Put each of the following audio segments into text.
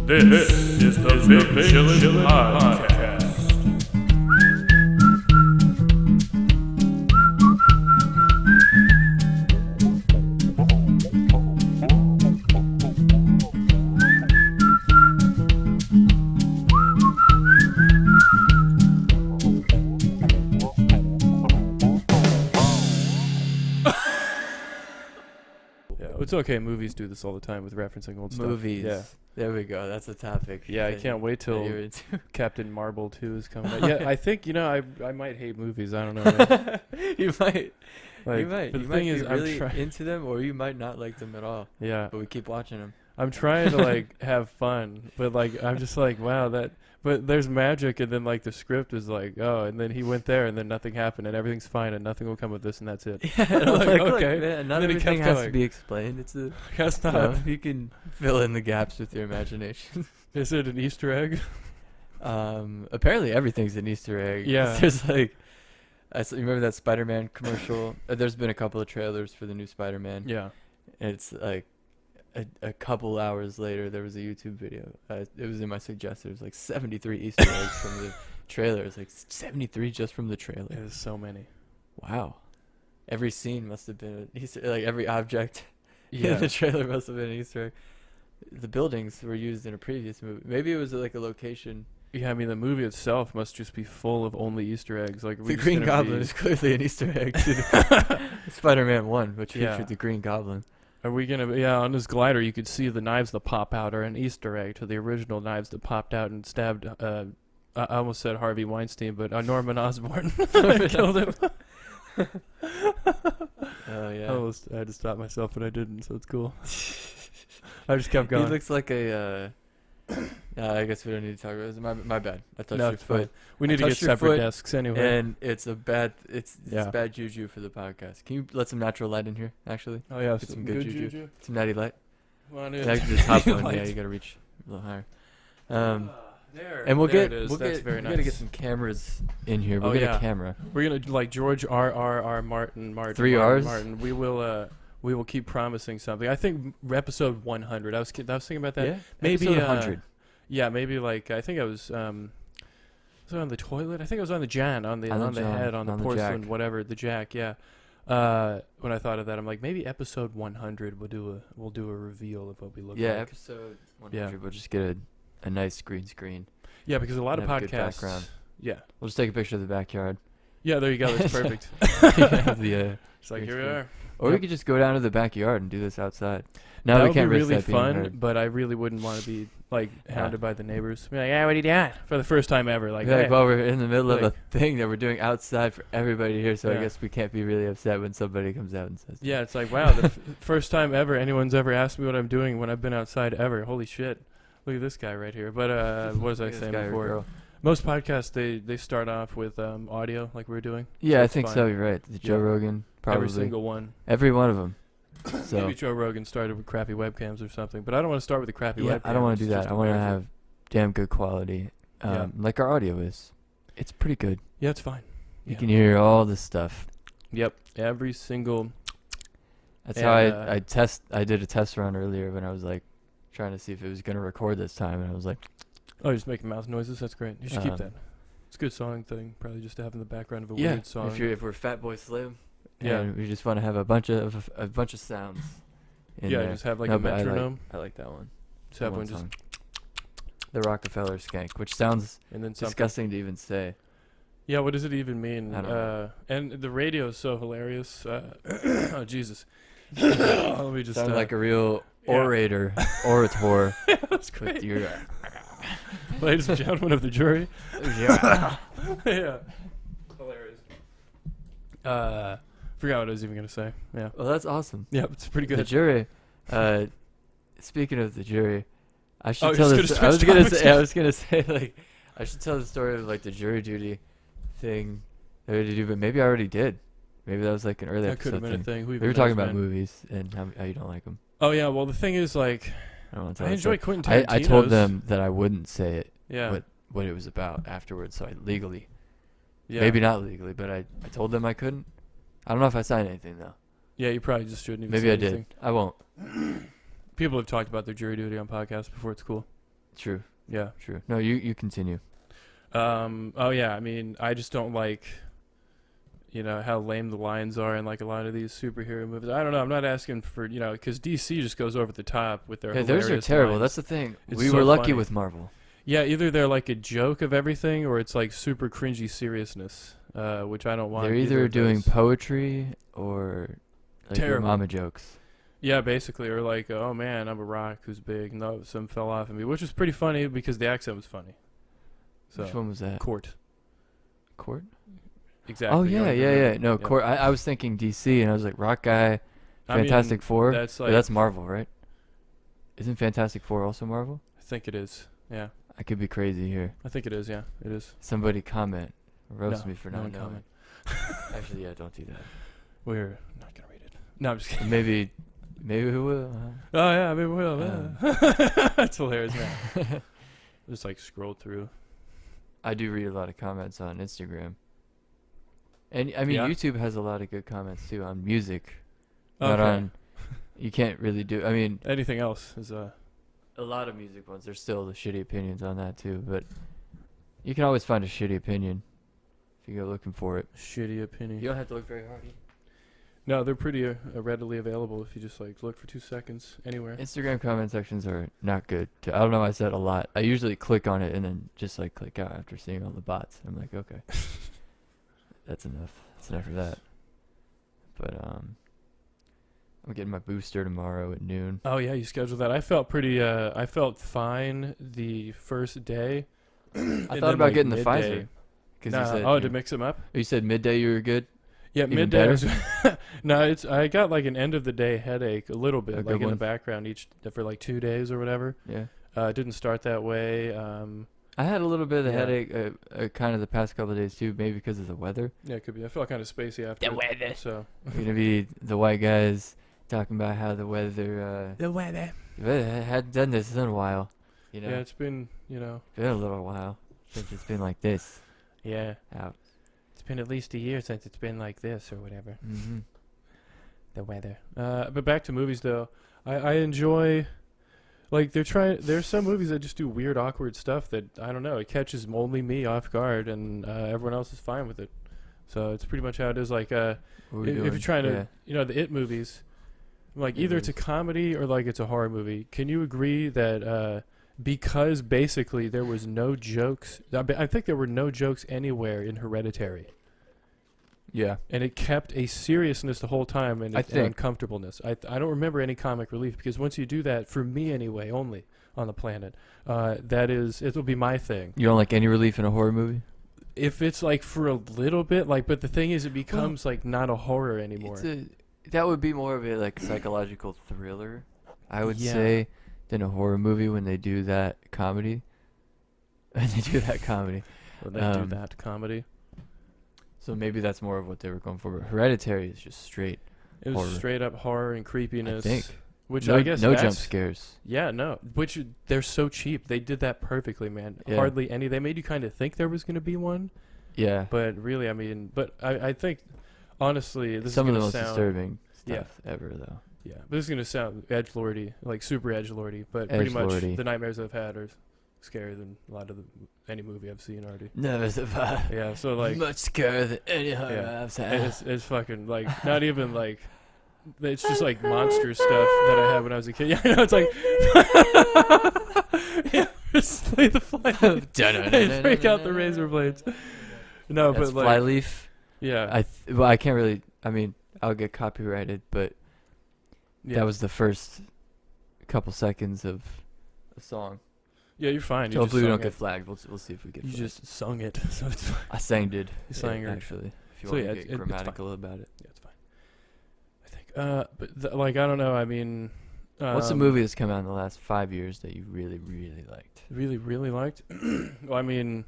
This is the Big Chillin Podcast. It's okay. Movies do this all the time with referencing old stuff. Movies. Yeah. There we go. That's the topic. Yeah, I can't wait till Captain Marvel 2 is coming out. Yeah, I think, I might hate movies. I don't know. Man. You might. Like, you might. But You the might thing be is, really into them, or you might not like them at all. Yeah. But we keep watching them. I'm trying to, have fun. But, I'm just wow, that... But there's magic, and then, the script is oh, and then he went there, and then nothing happened, and everything's fine, and nothing will come of this, and that's it. Yeah, okay. Man, not then everything has to be explained. It's a... Guess not. You can fill in the gaps with your imagination. Is it an Easter egg? Apparently everything's an Easter egg. Yeah. There's you remember that Spider-Man commercial? There's been a couple of trailers for the new Spider-Man. Yeah. And it's a couple hours later, there was a YouTube video. It was in my suggestions. 73 Easter eggs from the trailer. It's 73 just from the trailer. There's so many. Wow. Every scene must have been an Easter. Every object Yeah. in the trailer must have been an Easter egg. The buildings were used in a previous movie. Maybe it was a location. Yeah, I mean, the movie itself must just be full of only Easter eggs. The Green Goblin is clearly an Easter egg to the Spider-Man 1, which featured the Green Goblin. Are we going to... Yeah, on this glider, you could see the knives that pop out are an Easter egg to the original knives that popped out and stabbed... I almost said Harvey Weinstein, but Norman Osborn killed him. Oh, yeah. I had to stop myself, but I didn't, so it's cool. I just kept going. He looks like a... I guess we don't need to talk about this. My bad. I touched No, your it's fine. foot. We need to get separate desks anyway. And it's bad bad juju for the podcast. Can you let some natural light in here, actually? Oh, yeah. Get some good juju. Some natty light. Come on Yeah, in. actually the top one. Yeah, you got to reach a little higher. There. And we'll there get... it is. We'll That's get very we nice. got to get some cameras in here. We'll Oh, get yeah. a camera. We're going to, George R.R.R. Martin. 3 R's? Martin. We will keep promising something. I think episode 100. I was thinking about that. Yeah? Maybe Episode 100. Yeah, maybe I think I was on the toilet. I think I was on the Jan, on the head, on the porcelain, jack. whatever, the jack. Yeah. When I thought of that, I'm like, maybe episode 100 we'll do a reveal of what we look like. Yeah, episode 100. Yeah. We'll just get a nice green screen. Yeah, because a lot of Have a good podcasts. background. Yeah. We'll just take a picture of the backyard. Yeah, there you go. That's perfect. Have the, It's like green here we screen. are. Or Yep. we could just go down to the backyard and do this outside. No, That we would can't be risk really that being fun, heard. but I really wouldn't want to be hounded by the neighbors. Be like, yeah, what are you doing? For the first time ever, Well, we're in the middle of like- a thing that we're doing outside for everybody to hear, so Yeah. I guess we can't be really upset when somebody comes out and says, Yeah, it's like, wow, the first time ever anyone's ever asked me what I'm doing when I've been outside ever. Holy shit. Look at this guy right here. But what was I "Look at this saying guy or before? girl." Most podcasts, they start off with audio like we're doing. Yeah, I it's think fine. so. You're right. The Joe Yeah. Rogan, probably. Every single one. Every one of them. So Maybe Joe Rogan started with crappy webcams or something, but I don't want to start with the crappy yeah, webcam. I don't want It's to do that. just I want to embarrassing. have damn good quality, Yeah. like our audio is. It's pretty good. Yeah, it's fine. You Yeah. can hear all this stuff. Yep, every single... That's And, how I did a test run earlier when I was trying to see if it was gonna record this time, and I was like, Oh, you're just making mouth noises? That's great. You should keep Um, that. It's a good song thing, probably just to have in the background of a yeah, weird song. if we're Fat Boy Slim, Yeah. and we just want to have a bunch of sounds. In Yeah, there. just have a No, but metronome. I like that one. Just have One one just... song. The Rockefeller Skank, which sounds And then something. disgusting to even say. Yeah, what does it even mean? I don't know. And the radio is so hilarious. Oh, Jesus. Let me just... Sound like a real yeah. orator. That's great. With your, Ladies and gentlemen of the jury. yeah. Yeah. Hilarious. Forgot what I was even going to say. Yeah. Well, that's awesome. Yeah, it's pretty The good. jury. Speaking of the jury, I should Oh, tell you're this. just I was switch gonna topics? say. I was gonna say I should tell the story of the jury duty thing that we had to do, but maybe I already did. Maybe that was an early That could episode have been a thing. thing. Who We even were talking knows, about man? movies and how you don't like them. Oh, yeah. Well, the thing is, I don't want to tell I the enjoy story. Quentin Tarantino's. I told them that I wouldn't say it. Yeah. What it was about afterwards, so I legally, Yeah. maybe not legally, but I told them I couldn't. I don't know if I signed anything though. Yeah, you probably just shouldn't even Maybe say I did. anything. I won't. People have talked about their jury duty on podcasts before. It's cool. True. Yeah. True. No, you continue. Oh yeah. I mean, I just don't like, how lame the lines are in like a lot of these superhero movies. I don't know. I'm not asking for, because DC just goes over the top with their. Yeah, theirs are hilarious terrible. lines. That's the thing. It's We so were lucky funny. with Marvel. Yeah, either they're like a joke of everything, or it's like super cringy seriousness, which I don't want. They're either of doing those. poetry or like your Terrible. mama jokes. Yeah, basically, or like, oh man, I'm a rock who's big. No, some fell off of me, which was pretty funny because the accent was funny. So, Which one was that? Court. Court? Exactly. Oh you yeah, don't yeah, yeah. remember. No, Yeah. Court. I was thinking DC, and I was like, Rock Guy, I mean, Fantastic Four. That's But like. that's Marvel, right? Isn't Fantastic Four also Marvel? I think it is. Yeah, I could be crazy here. I think it is. Yeah, it is. Somebody comment. Roast No, me for no not one knowing. comment. Actually, yeah, don't do that. We're not gonna read it. No, I'm just kidding. Maybe we will. Oh yeah, maybe we will. Yeah. That's hilarious, man. Just like scroll through. I do read a lot of comments on Instagram. And I mean, Yeah? YouTube has a lot of good comments too on music. Not Okay. on. You can't really do. I mean, Anything else is a lot of music ones. There's still the shitty opinions on that too, but you can always find a shitty opinion if you go looking for it. shitty opinion. You don't have to look very hard. No, they're pretty readily available if you just like look for 2 seconds anywhere. Instagram comment sections are not good. I don't know why I said a lot. I usually click on it and then just like click out after seeing all the bots. I'm like, okay, that's enough. That's enough for that. But I'm getting my booster tomorrow at noon. Oh yeah, you scheduled that. I felt pretty. I felt fine the first day. I thought about getting the Pfizer. Cause Nah, you said to mix them up. you said midday you were good. Yeah, Even midday. better? Was no, I got like an end of the day headache a little bit, A like good in the one? background for like 2 days or whatever. Yeah. It didn't start that way. I had a little bit of the Yeah. headache kind of the past couple of days too, maybe because of the weather. Yeah, it could be. I felt kind of spacey after. The weather. So. We're gonna be the white guys talking about how the weather. The weather. I hadn't done this in a while. You know, Yeah, it's been been a little while since it's been like this. Yeah. Out. It's been at least a year since it's been like this or whatever. Mm-hmm. The weather. But back to movies though. I enjoy, like there's some movies that just do weird, awkward stuff that, I don't know, it catches only me off guard and everyone else is fine with it. So it's pretty much how it is. Like if you're trying to, the It movies, like It either it's a movies. comedy or like it's a horror movie. Can you agree that because basically there was no jokes, I think there were no jokes anywhere in Hereditary. Yeah. And it kept a seriousness the whole time and I an think- uncomfortableness. I don't remember any comic relief because once you do that, for me anyway, only on the planet, it'll be my thing. You don't like any relief in a horror movie? If it's like for a little bit, like, but the thing is, it becomes like not a horror anymore. That would be more of a like psychological thriller, I would Yeah. say, than a horror movie when they do that comedy. When they do that comedy. When they do that comedy. So maybe that's more of what they were going for. But Hereditary is just straight. It was Horror. straight up horror and creepiness. I think. Which no, I guess no jump that's- scares. Yeah, no. Which they're so cheap. They did that perfectly, man. Yeah. Hardly any. They made you kind of think there was going to be one, Yeah. but really, I mean, I think honestly, this Some is of the gonna most sound, disturbing Yeah. stuff ever, though. Yeah, but this is gonna sound edgelordy, like super edgelordy, but pretty much Edgelordy. the nightmares I've had are scarier than a lot of any movie I've seen already. Never survived. Yeah, so like, Much scarier than any horror yeah, I've had. it's fucking like not even like. It's just like monster stuff that I had when I was a kid. Yeah, I know, it's like yeah, just play the fly. They break out the razor blades. No, That's but like Flyleaf. yeah, I can't really. I mean, I'll get copyrighted, but yeah. that was the first couple seconds of a song. Yeah, you're fine. So You hopefully we just don't sung get it. flagged. We'll see if we get. You flagged. just sung it, so it's fine. I sang did. You sang it. actually. If you So want yeah, to it's get fine. grammatical about it. Yeah, it's fine. I think. But like I don't know. I mean, What's a movie that's come out in the last 5 years that you really, really liked? really liked? Well, I mean,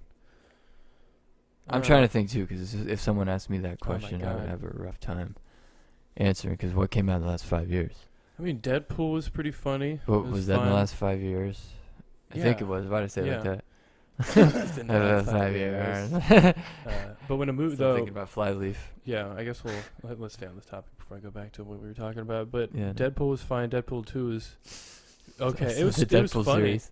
I'm trying to think too, because if someone asked me that Oh my question, I would God. have a rough time answering. Because what came out in the last 5 years? I mean, Deadpool was pretty funny. What It was that in the fun. last 5 years? I think Yeah. it was. Why did I say it like Yeah. that? It's in the last 5 years. But when a movie Still though, thinking about Flyleaf. yeah, I guess let's stay on this topic before I go back to what we were talking about. But Yeah. Deadpool was fine. Deadpool 2 was okay. So It was the it was Deadpool funny. series.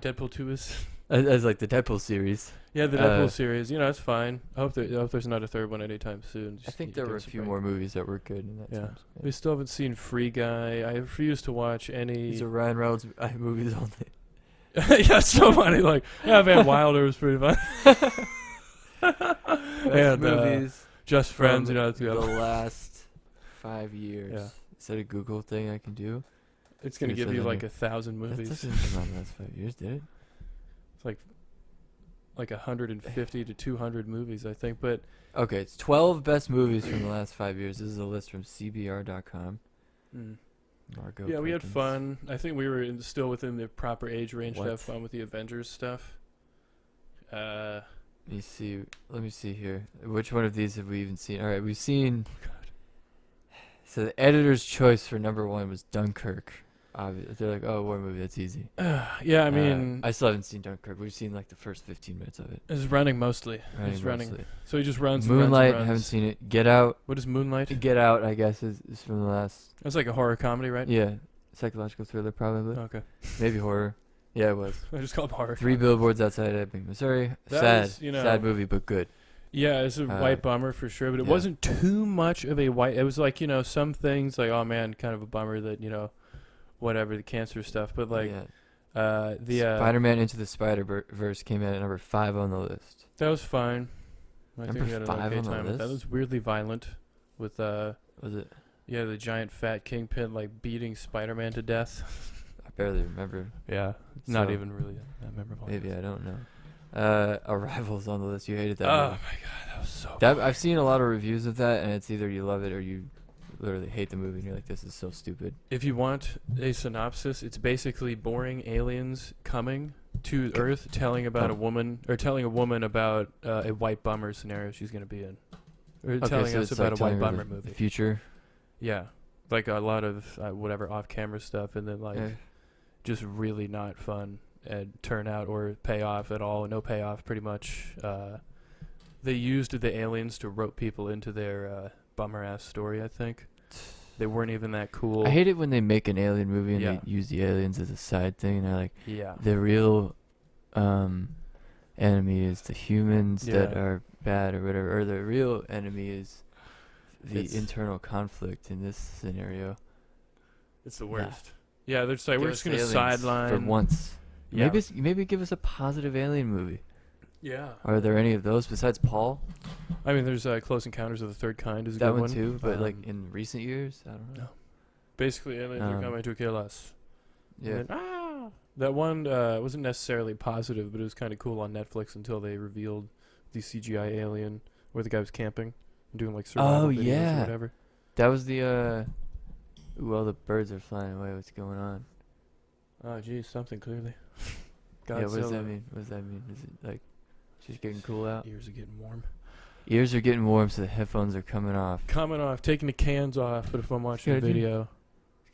Deadpool 2 is. As like the Deadpool series. Yeah, the Deadpool series. You know, it's fine. I hope there's not a third one anytime soon. I think there were a few more movies that were good in that. Yeah. time. We still haven't seen Free Guy. I refuse to watch any. These are Ryan Reynolds movies only. Yeah, so funny. Like, yeah, Van Wilder was pretty fun. And movies. Just Friends. You know, the last 5 years. Yeah. Is that a Google thing I can do? It's gonna It give says you on like here. 1,000 That movies. doesn't come out in the last 5 years, did it? Like 150 to 200 movies, I think. But Okay, it's 12 best movies from the last 5 years. This is a list from CBR.com. Margot yeah, we had Perkins. fun. I think we were still within the proper age range to What? have fun with the Avengers stuff. Let me see here. Which one of these have we even seen? All right, we've seen. So the editor's choice for number 1 was Dunkirk. They're like, oh, war movie, that's easy. yeah, I mean, I still haven't seen Dunkirk. We've seen like the first 15 minutes of it. it's running mostly. He's running. Mostly. So he just runs. and Moonlight, runs and haven't runs. seen it. Get Out. What is Moonlight? Get Out, I guess, is from the last. It's like a horror comedy, right? Yeah, psychological thriller probably. Okay. Maybe horror. Yeah, it was. I just called it horror. 3 Billboards Outside Ebbing, Missouri. That Sad, was, you know- sad movie, but good. Yeah, it's a white bummer for sure, but it yeah. wasn't too much of a white. It was like, you know, some things like, oh man, kind of a bummer that, you know, whatever, the cancer stuff. But like, Yeah. Spider-Man Into the Spider-Verse came in at number 5 on the list. that was fine. I Number think we had an 5 okay on the time with that. list? was weirdly violent with Was it? yeah, the giant fat kingpin like beating Spider-Man to death. I barely remember. Yeah, not So, even really that memorable. Maybe, I don't know. Arrival's on the list. You hated that Oh movie. my god, that was so. I've seen a lot of reviews of that, and it's either you love it or you literally hate the movie, and you're like, this is so stupid. If you want a synopsis, it's basically boring aliens coming to Earth, telling about a woman about a white bummer scenario she's going to be in, or telling so us it's about like a white telling her bummer the movie. future. Yeah, like a lot of whatever off-camera stuff, and then like Yeah. just really not fun and turn out or pay off at all. No payoff, pretty much. They used the aliens to rope people into their bummer ass story. I think they weren't even that cool. I hate it when they make an alien movie and Yeah. they use the aliens as a side thing. And they're like, Yeah. the real enemy is the humans that Yeah. are bad or whatever, or the real enemy is the It's- internal conflict in this scenario. It's the worst. Yeah, they're just like, Give we're us just gonna aliens sideline for once. Yeah. Maybe give us a positive alien movie. Yeah. Are there any of those besides Paul? I mean, there's Close Encounters of the Third Kind is a That good one too, but like Um, in recent years, I don't know. no. Basically, aliens are coming to kill us. Yeah. And then, that one wasn't necessarily positive, but it was kind of cool on Netflix until they revealed the CGI alien where the guy was camping and doing like survival videos yeah. or whatever. That was the ooh, all the birds are flying away. What's going on? Oh, geez, something clearly. Yeah, what does Godzilla. that mean? What does that mean? Is it like she's getting cool out? Ears are getting warm. Ears are getting warm, so the headphones are coming off. Coming off, taking the cans off, but if I'm watching a Good idea. video.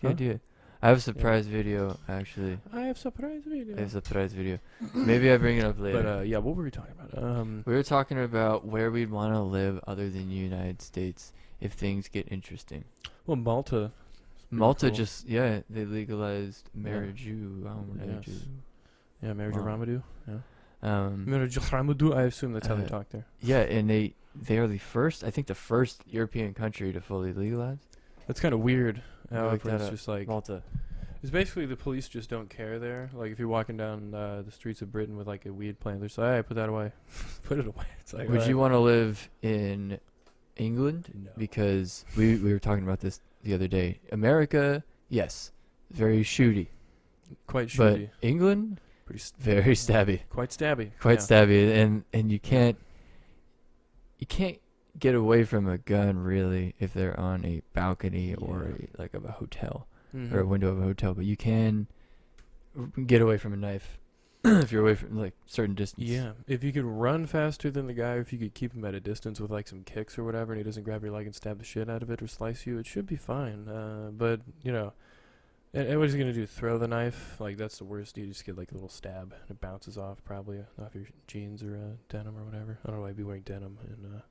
Good Huh? idea. I have a surprise video, actually. I have surprise video. I have a surprise video. Maybe I bring it up later. But yeah, what were we talking about? We were talking about where we'd want to live other than the United States if things get interesting. Well, Malta. Malta cool. they legalized marriage. Yes. Yeah, Marriage Wow. Ramadou. Yeah. Um, Marriage Ramadou. I assume that's how they talk there. yeah, and they are the first European country to fully legalize. That's kind of weird. Look However, that it's up. just like Malta. it's basically the police just don't care there. Like if you're walking down the streets of Britain with like a weed plant, they're just like, "Hey, put that away, put it away." It's like, Would you want to live in England? No. Because we were talking about this the other day. America, yes, very shooty. Quite But shitty. England, Pretty very stabby. quite stabby. Quite yeah. stabby, and you can't get away from a gun really if they're on a balcony or like of a hotel or a Mhm. window of a hotel, but you can get away from a knife if you're away from like certain distance. Yeah, if you could run faster than the guy, if you could keep him at a distance with like some kicks or whatever, and he doesn't grab your leg and stab the shit out of it or slice you, it should be fine. But you know, and what is he gonna do? Throw the knife? Like that's the worst. You just get like a little stab and it bounces off probably off your jeans or denim or whatever. I don't know why I'd be wearing denim in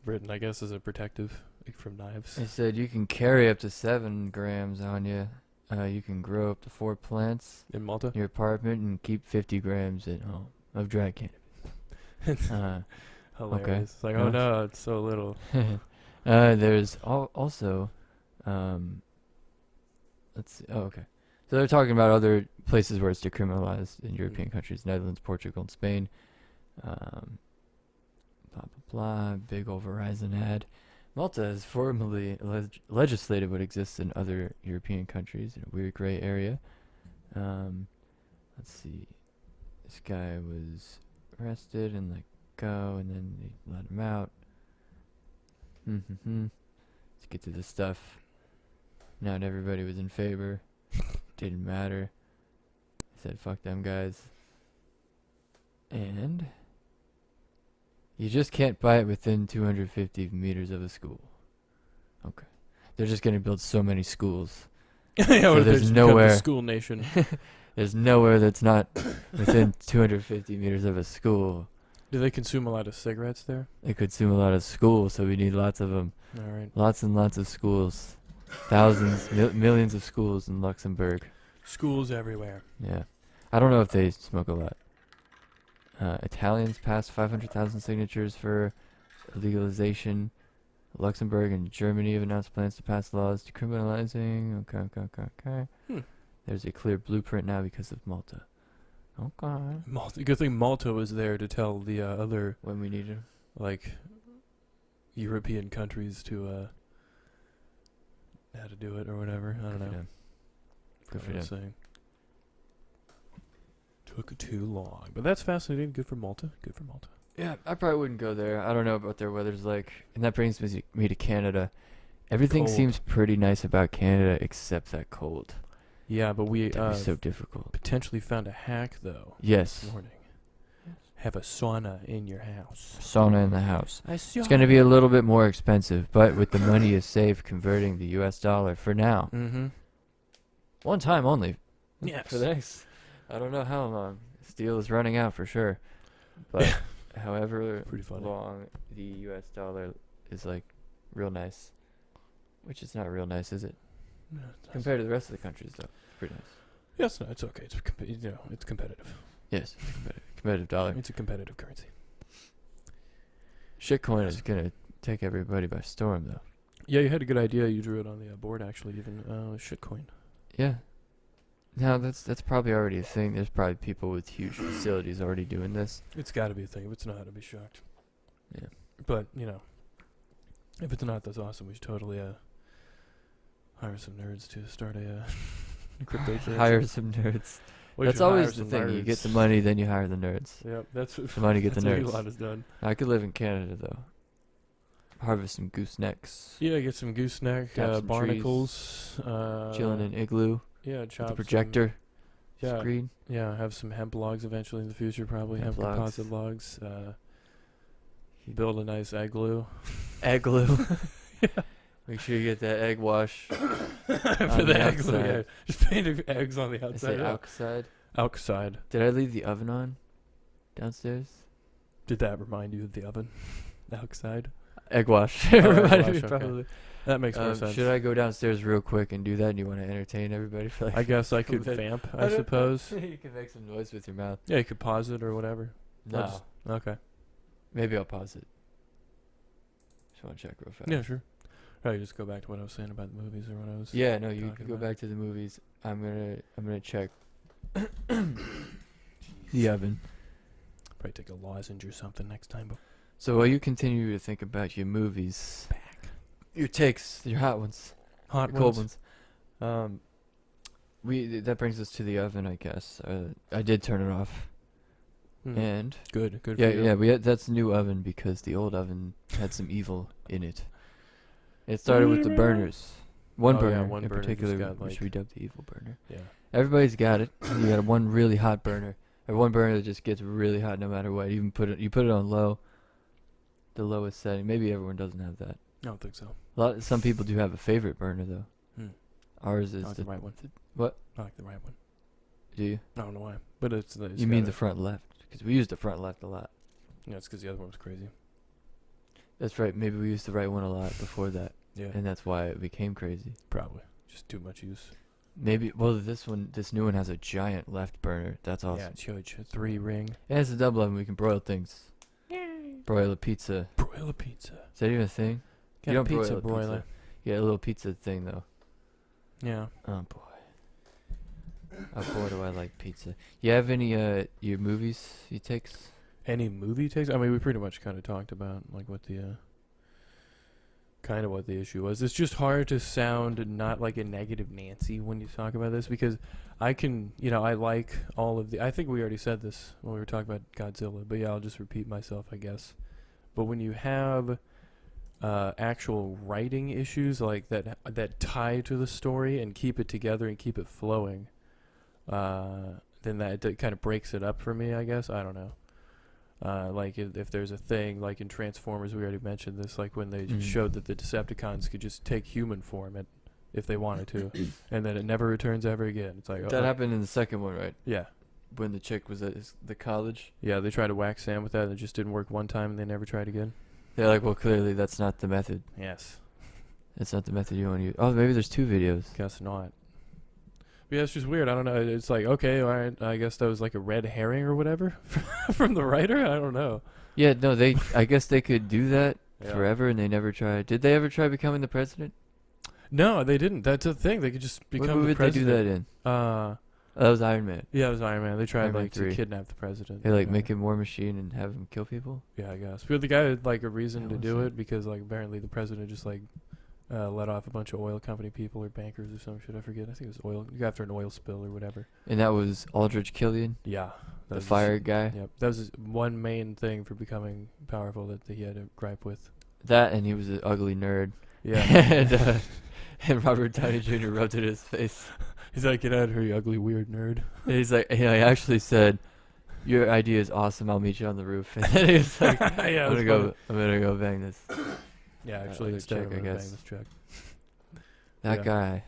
Britain. I guess as a protective from knives. They said you can carry up to 7 grams on you. You can grow up to 4 plants In Malta? in your apartment and keep 50 grams at home of dry cannabis. Hilarious. It's like, No. oh no, it's so little. There's also, let's see. Oh, okay. So they're talking about other places where it's decriminalized in European countries: Netherlands, Portugal, and Spain. Blah blah blah. Big old Verizon ad. Malta has formally legislated what exists in other European countries in a weird gray area. Let's see. This guy was arrested and let go, and then they let him out. Let's get to the stuff. Not everybody was in favor. Didn't matter. They said, fuck them guys. And you just can't buy it within 250 meters of a school. Okay. They're just going to build so many schools. Yeah, So or there's become nowhere- the school nation. There's nowhere that's not within 250 meters of a school. Do they consume a lot of cigarettes there? They consume a lot of schools, so we need lots of them. All right. Lots and lots of schools. Thousands, millions of schools in Luxembourg. Schools everywhere. Yeah. I don't know if they smoke a lot. Italians passed 500,000 signatures for legalization. Luxembourg and Germany have announced plans to pass laws decriminalizing. Okay. There's a clear blueprint now because of Malta. Okay. Malta. Good thing Malta was there to tell the other When we need it. like European countries to how to do it or whatever. I don't know. Good for What I was them. saying. Took too long, but that's fascinating. Good for Malta. Good for Malta. Yeah, I probably wouldn't go there. I don't know what their weather's like. And that brings me to Canada. Everything Cold. seems pretty nice about Canada except that cold. Yeah, but we That'd be so difficult. potentially found a hack though Yes. this morning. Have a sauna in your house. Sauna in the house. It's It's going to be a little bit more expensive, but with the money you save converting the US dollar for now. Mm-hmm. One time only. Yes. For the next, I don't know how long. Steel is running out for sure. But however Pretty funny. long the US dollar is like real nice. Which is not real nice, is it? Yeah, Compared to the rest of the countries though. Pretty nice. yes, no, it's okay. It's it's competitive. Yes, it's competitive dollar. It's a competitive currency. Shitcoin is gonna take everybody by storm though. Yeah, you had a good idea. You drew it on the board actually. Even shitcoin. Yeah. Now that's probably already a thing. There's probably people with huge facilities already doing this. It's got to be a thing. If it's not, I'd be shocked. Yeah. But if it's not, that's awesome. We should totally hire some nerds to start a cryptocurrency. Hire some nerds. We That's should hire always the some thing. You get nerds. the money, then you hire the nerds. Yep, that's The money get the that's nerds. what Elon has done. I could live in Canada though. Harvest some goosenecks. Yeah, get some gooseneck, Tap some barnacles, Chilling in igloo. Yeah, With chop the projector. Yeah. Screen. Yeah, have some hemp logs eventually in the future, probably Hemp hemp logs. composite logs. Build a nice egg glue. Egg glue. Make sure you get that egg wash. For On the the egg glue, yeah. outside. Just paint eggs on the I outside. say yeah. outside. Outside. Did I leave the oven on? Downstairs? Did that remind you of the oven? Outside? Egg wash. egg Reminded me wash, okay. probably. That makes more sense. Should I go downstairs real quick and do that? And you want to entertain everybody for like? I guess I could bit. vamp, I I don't know. suppose. You can make some noise with your mouth. Yeah, you could pause it or whatever. I'll No. just- Okay. Maybe I'll pause it. Just want to check real fast. Yeah, sure. Right, just go back to what I was saying about the movies or what I was. Yeah, no, you talking can go about. back to the movies. I'm gonna check the oven. Probably take a lozenge or something next time. But So while you continue to think about your movies, your takes, your hot ones, hot your cold ones. ones. That brings us to the oven, I guess. I did turn it off, Hmm. and Good for yeah, you. that's a new oven because the old oven had some evil in it. It started with the burners. One Oh, yeah, burner one in burner just particular, got, which like- we dubbed the evil burner. Yeah. Everybody's got it. You got one really hot burner, or one burner that just gets really hot no matter what. You put it on low, the lowest setting. Maybe everyone doesn't have that. I don't think so. Some people do have a favorite burner though. Hmm. Ours I is like the the right one. what? I like the right one. Do you? I don't know why, but it's You mean the front left? Because we use the front left a lot. Yeah, it's because the other one was crazy. That's right. Maybe we used the right one a lot before that, Yeah, and that's why it became crazy. probably just too much use. Maybe. Well, this new one has a giant left burner. That's awesome. Yeah, it's huge. A 3-ring. And it's a double oven. We can broil things. Broil a pizza. Broil a pizza. Is that even a thing? Got You a don't pizza broil a broiler. Yeah, a little pizza thing though. Yeah. Oh boy. Oh boy, do I like pizza. You have any your movies you takes? Any movie takes? I mean, we pretty much kind of talked about like what the kind of what the issue was. It's just hard to sound not like a negative Nancy when you talk about this, because I can, I like all of the. I think we already said this when we were talking about Godzilla, but yeah, I'll just repeat myself, I guess. But when you have actual writing issues like that tie to the story and keep it together and keep it flowing, then that kind of breaks it up for me, I guess. I don't know. Like if there's a thing like in Transformers, we already mentioned this, like when they showed that the Decepticons could just take human form if they wanted to, and then it never returns ever again. It's like That happened in the second one, right? Yeah, When the chick was at the college. yeah. They tried to whack Sam with that, and it just didn't work one time, and they never tried again. They're like, well, clearly that's not the method. Yes, That's not the method you want to use. Oh, maybe there's 2 videos. guess not. But yeah, it's just weird. I don't know. It's like, okay, all right, I guess that was like a red herring or whatever from the writer. I don't know. Yeah, no, I guess they could do that Yeah. forever, and they never tried. Did they ever try becoming the president? No, they didn't. That's the thing. They could just become What movie the did they do president. that in? That was Iron Man. Yeah, it was Iron Man. They tried Iron Man like to 3. kidnap the president. They like Yeah. make him War Machine and have him kill people. Yeah, I guess. But the guy had like a reason Yeah, to what's do that? it, because like apparently the president just like let off a bunch of oil company people or bankers or some shit. I forget. I think it was oil after an oil spill or whatever. And that was Aldrich Killian, Yeah, the was his- fire guy. Yep, that was his one main thing for becoming powerful that he had a gripe with. That, and he was an ugly nerd. Yeah, and Robert Downey Jr. rubbed it in his face. he's like, "Get out of here, you ugly weird nerd." And he's like, he actually said, "Your idea is awesome. I'll meet you on the roof." And then he was like, Yeah, I'm gonna go bang this." Yeah, That actually, other instead chick, of I gonna bang guess. this chick. That Yeah. guy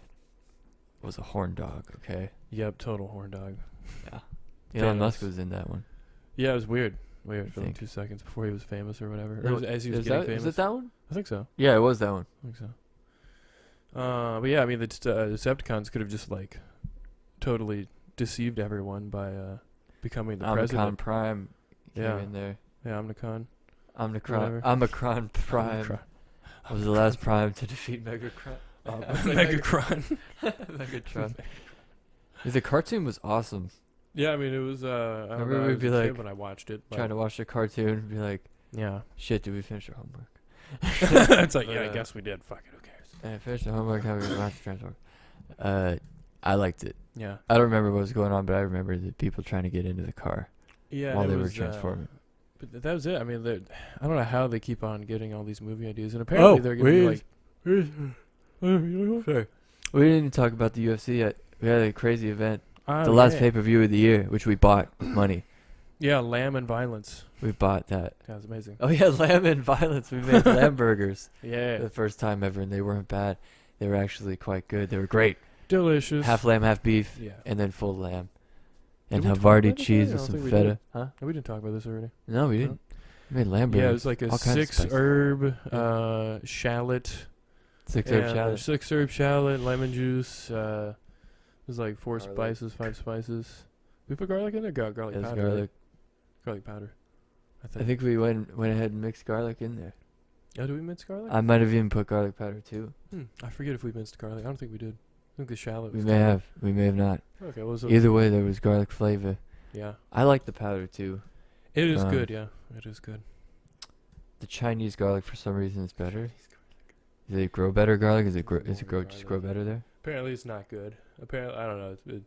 was a horn dog. Okay. Yep, total horn dog. Yeah. Elon Musk Famous. was in that one. Yeah, it was weird. Weird for like think. 2 seconds before he was famous or whatever. No, Or as he was Is getting that, famous. was it that one? I think so. Yeah, it was that one. I think so. But yeah, I mean, the Decepticons could have just like totally deceived everyone by becoming the Omicron president. Prime came Yeah. in there. Yeah, Omnicron. Omicron Whatever. Prime Omicron. was the last Prime to defeat Megatron. Megacron. Megatron. The cartoon was awesome. Yeah, I mean, it was. I don't Remember know, I we'd was be a kid like, when I watched it. Trying to watch the cartoon and be like, Yeah. shit, did we finish our homework? It's like, yeah, I Uh, guess we did. Fuck it, who cares? And I finished the homework, how we watched Transform. I liked it. Yeah. I don't remember what was going on, but I remember the people trying to get into the car Yeah. while it they were was, transforming. But that was it. I mean, I don't know how they keep on getting all these movie ideas, and apparently they're gonna be like. Sure. We didn't even talk about the UFC yet. We had a crazy event. Oh, The last yeah. pay-per-view of the year, which we bought with money. Yeah, Lamb and Violence. We bought that. That was amazing. Oh yeah, lamb and violence. We made lamb burgers Yeah. the first time ever, and they weren't bad. They were actually quite good. They were great. Delicious. Half lamb, half beef, Yeah. and then full lamb. And Did we talk Havarti about this cheese already? I with don't some think we feta. did. Huh? We didn't talk about this already. No, we No? didn't. We made lamb burgers. Yeah, it was like a all kinds of 6 spices. herb shallot. 6 herb and salad. 6 herb shallot, lemon juice. There's like 4 Garlic. spices, 5 spices. We put garlic in there? Garlic Yes, powder. garlic. Garlic powder. I think we went ahead and mixed garlic in there. Oh, do we mince garlic? I might have even put garlic powder too. I forget if we minced garlic. I don't think we did. I think the shallot We was may garlic. have. We may have not. Okay, well, so Either way, there was garlic flavor. yeah. I like the powder too. It is Um, good, yeah. It is good. The Chinese garlic, for some reason, is better. Do they grow better garlic? Is it just grow better there? Apparently it's not good. Apparently, I don't know.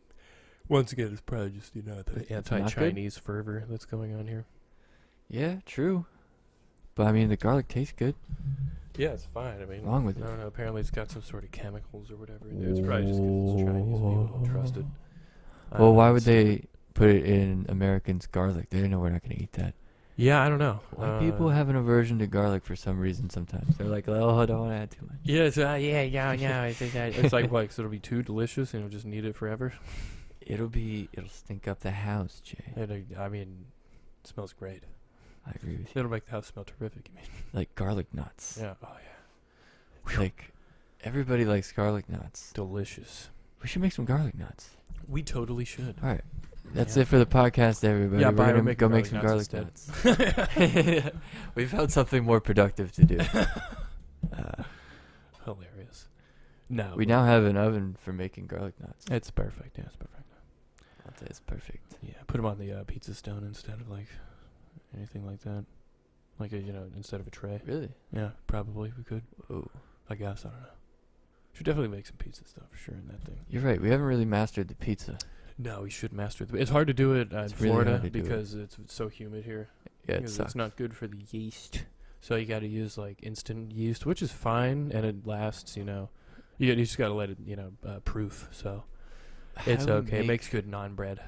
Once again, it's probably just, the It's not good? anti-Chinese fervor that's going on here. Yeah, true. But I mean, the garlic tastes good. Yeah, it's fine. I mean, What's wrong with I it? don't know. Apparently it's got some sort of chemicals or whatever in there. It's probably just because it's Chinese people don't trust it. I Well, don't why know, would it's they stupid. put it in Americans' garlic? They know we're not going to eat that. Yeah, I don't know. Why people have an aversion to garlic for some reason sometimes. They're like, oh, I don't want to add too much. Yeah, it's, yeah. It's like, what, so it'll be too delicious and you'll just need it forever? It'll stink up the house, Jay. I mean, it smells great. I agree with you. It'll make the house smell terrific, you mean? Like garlic nuts. Yeah. Oh, yeah. Like, everybody likes garlic nuts. Delicious. We should make some garlic nuts. We totally should. All right. That's Yeah. it for the podcast, everybody. Yeah, We're bye, gonna we're making go make some garlic garlic nuts nuts. We found something more productive to do. Hilarious. No. We now have an oven for making garlic nuts. It's perfect. Yeah, it's perfect. I'll say it's perfect. Yeah, put them on the pizza stone instead of like anything like that. Like instead of a tray. Really? Yeah, probably we could. Oh, I guess, I don't know. Should definitely make some pizza stuff for sure in that thing. you're right. We haven't really mastered the pizza. No, we should master it. It's hard to do it in It's really Florida hard to do it. because it's so humid here. Yeah, it Because sucks. it's not good for the yeast. So you got to use like instant yeast, which is fine and it lasts. You just got to let it proof. So it's How okay. It makes good naan bread.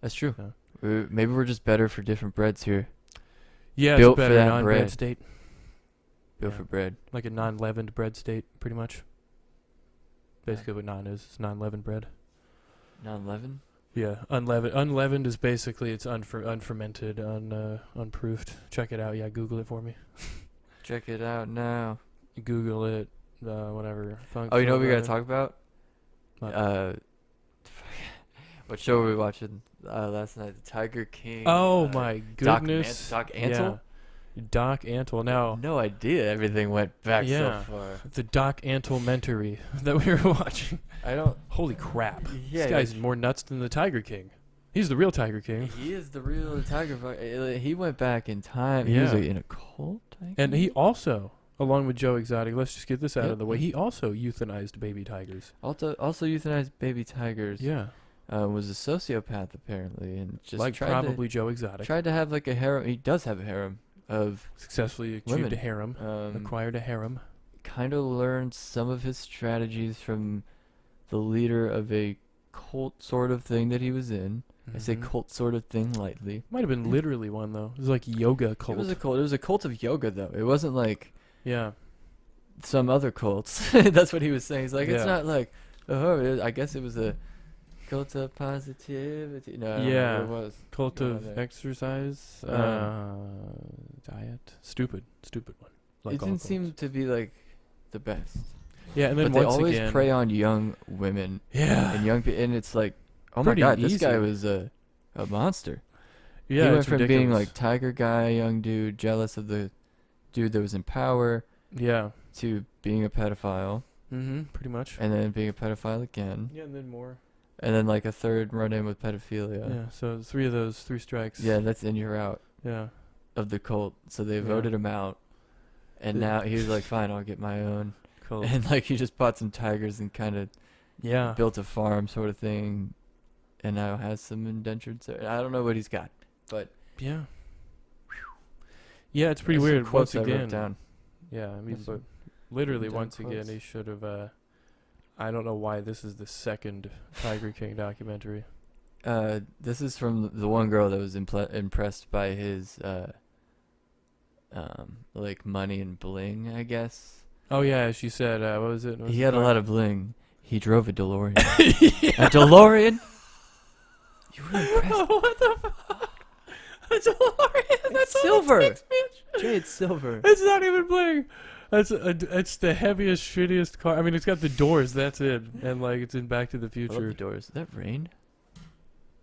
That's true. Yeah. Maybe we're just better for different breads here. Yeah, Built it's for a better that naan bread bread. state. Built Yeah. for bread. Like a non-leavened bread state, pretty much. Basically what naan is. It's non-leavened bread. Non-leaven? Yeah, unleavened. Unleavened is basically it's unfermented, unproofed. Check it out. Yeah, Google it for me. Check it out now. Google it. Whatever. Oh, you know what we gotta talk about? What? What show were we watching last night? The Tiger King. Oh my Doc goodness. Doc Antle? Yeah. Doc Antle. Now, No idea everything went back Yeah. so far. the Doc Antle-mentary that we were watching. I don't. Holy crap. Yeah, This guy's more nuts than the Tiger King. He's the real Tiger King. he is the real Tiger. He went back in time. He was Yeah. in a cult. And he also, along with Joe Exotic, let's just get this out Yep. of the way, he also euthanized baby tigers. Also euthanized baby tigers. Yeah. Was a sociopath apparently, and just Like tried probably Joe Exotic. tried to have like a harem. He does have a harem of Successfully achieved women. a harem. Acquired a harem. Kind of learned some of his strategies from the leader of a cult sort of thing that he was in. I say Mhm. cult sort of thing lightly. Might have been literally one, though. It was like yoga cult. It was a cult. It was a cult of yoga though. It wasn't like Yeah. some other cults. That's what he was saying. He's like, it's Yeah. not like, I guess it was a cult of positivity. No, I don't know Yeah. what it was. Cult Go on of there. exercise. Diet. Stupid one. Like It all didn't cults. seem to be like the best. Yeah, and then But they once always again, prey on young women Yeah. and young people, and it's like, oh Pretty my god, this guy easy. was a monster. Yeah, he went it's from being ridiculous. like tiger guy, young dude, jealous of the dude that was in power, Yeah. to being a pedophile, Mm-hmm. Pretty much. and then being a pedophile again, Yeah, and then more. and then like a third run in with pedophilia. Yeah. So 3 of those, 3 strikes. Yeah, that's in you're out Yeah. of the cult. So they Yeah. voted him out, and The- now he was like, fine, I'll get my own. Cult. And like he just bought some tigers and kind of Yeah. built a farm sort of thing, and now has some indentured. I don't know what he's got, but Yeah. Yeah, it's pretty there's some weird. quotes Once I wrote again. down. Yeah, I mean, There's but some literally written down once again, quotes. he should have. I don't know why this is the second Tiger King documentary. This is from the one girl that was impressed by his like money and bling, I guess. Oh yeah, she said, what was it? He had a lot of bling. He drove a DeLorean. Yeah. A DeLorean? You were impressed? What the fuck? A DeLorean. That's all it silver. takes, bitch. Jade Silver. It's not even bling. It's the heaviest, shittiest car. I mean, it's got the doors. That's it, and like it's in Back to the I love Future. the doors. Is that rain?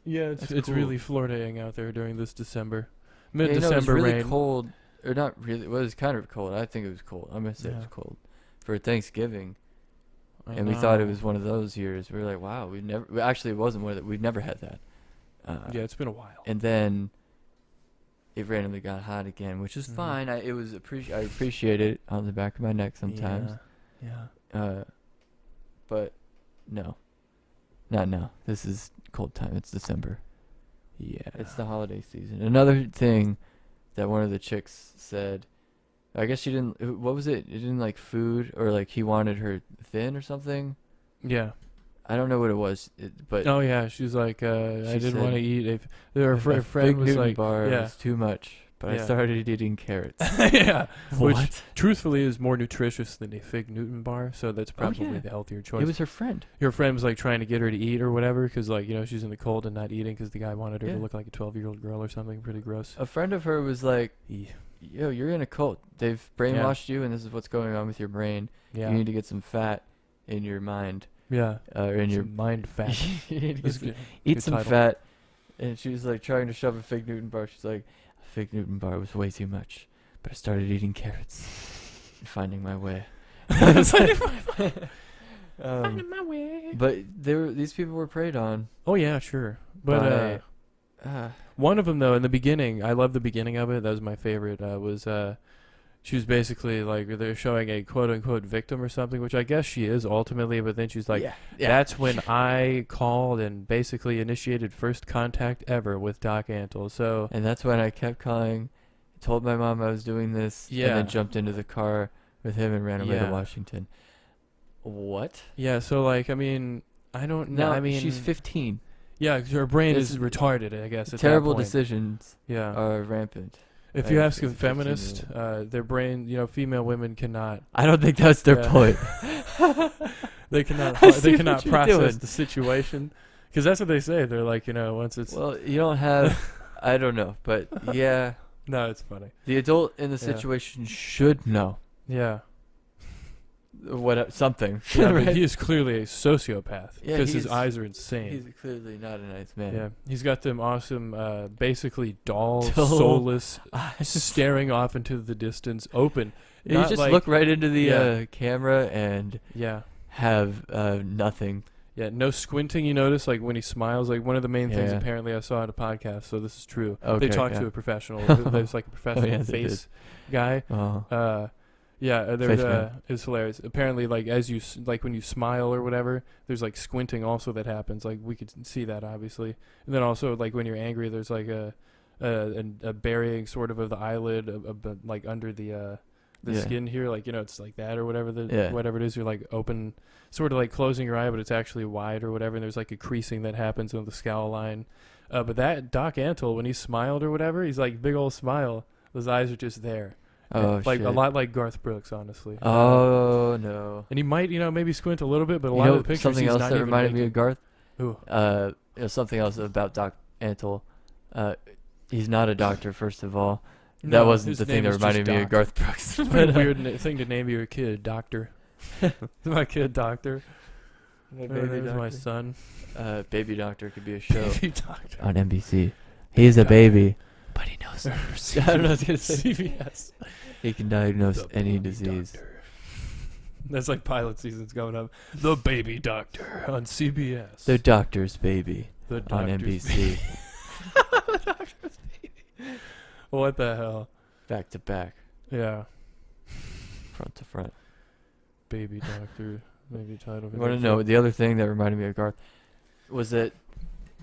Yeah, That's it's cool. really Floridaing out there during this December, Yeah, you know, mid-December it was really rain. cold. Or not really. Well, it was kind of cold. I think it was cold. I'm going to say it was Yeah. cold. For Thanksgiving. I And we thought it know. was one of those years. We were like, wow, actually, it wasn't one of that. We've never had that. Yeah, it's been a while. And then it randomly got hot again, which is Mhm. fine. I appreciate it on the back of my neck sometimes. Yeah. But no, not now. This is cold time. It's December. Yeah. It's the holiday season. Another thing that one of the chicks said, I guess she didn't. What was it? It didn't like food, or like he wanted her thin or something. Yeah. I don't know what it was, but Oh yeah, she's like, I She didn't want to said, eat. If her a friend Fig was Newton like, bar yeah. was too much, but I Yeah. started eating carrots. yeah, which What? truthfully is more nutritious than a Fig Newton bar, so that's probably yeah. the healthier choice. It was her friend. Her friend was like trying to get her to eat or whatever, because like she's in the cold and not eating because the guy wanted her Yeah. to look like a 12-year-old girl or something pretty gross. A friend of her was like, Yeah. yo, you're in a cult. They've brainwashed you, and this is what's going on with your brain. Yeah. You need to get some fat in your mind. Yeah. In your mind fat. eat some fat. And she was like trying to shove a fig Newton bar. She's like, a fig Newton bar was way too much, but I started eating carrots and finding my way. Finding my way. But these people were preyed on. Oh yeah, sure. But one of them though, in the beginning, I love the beginning of it. That was my favorite. Was she was basically like they're showing a quote unquote victim or something, which I guess she is ultimately. But then she's like, that's when I called and basically initiated first contact ever with Doc Antle. So and that's when I kept calling, told my mom I was doing this, and then jumped into the car with him and ran away to Washington. What? Yeah. So like, I mean, I don't know. I mean, she's 15. Yeah, her brain is retarded, I guess. At terrible that point. Decisions are rampant. If you ask a feminist, their brain, female women cannot. I don't think that's their point. They cannot. They cannot process the situation, because that's what they say. They're like, once it's. Well, you don't have. I don't know, but yeah. No, it's funny. The adult in the situation should know. Yeah. Something. Yeah, right? but he is clearly a sociopath because his eyes are insane. He's clearly not a nice man. Yeah, he's got them awesome, basically soulless, staring off into the distance, open. You just look right into the camera and have nothing. Yeah, no squinting. You notice, like when he smiles, like one of the main things apparently I saw at a podcast, so this is true. Okay, they talked to a professional. There's like a professional face guy. It's hilarious. Apparently, like when you smile or whatever, there's like squinting also that happens. Like we could see that obviously, and then also like when you're angry, there's like a burying sort of the eyelid, like under the skin here, like it's like that or whatever whatever it is. You're like open, sort of like closing your eye, but it's actually wide or whatever. And there's like a creasing that happens on the scowl line. But that Doc Antle, when he smiled or whatever, he's like big old smile. His eyes are just there. Oh, like shit. A lot like Garth Brooks, honestly. Oh no! And he might, maybe squint a little bit, but a lot of the pictures something he's else not that even reminded me of Garth. Ooh. Something else about Doc Antle. He's not a doctor, first of all. No, that wasn't the thing that reminded me of Garth Brooks. It's a weird thing to name your kid, Doctor. My kid, Doctor. Baby doctor. My son. Baby Doctor could be a show Baby Doctor on NBC. He's a baby, but he knows. I don't know. I was gonna say CBS. He can diagnose any disease. Doctor. That's like pilot season's going up. The Baby Doctor on CBS. The Doctor's Baby on NBC. The Doctor's Baby. What the hell? Back to back. Yeah. Front to front. Baby Doctor. Maybe title. I want to know, the other thing that reminded me of Garth was that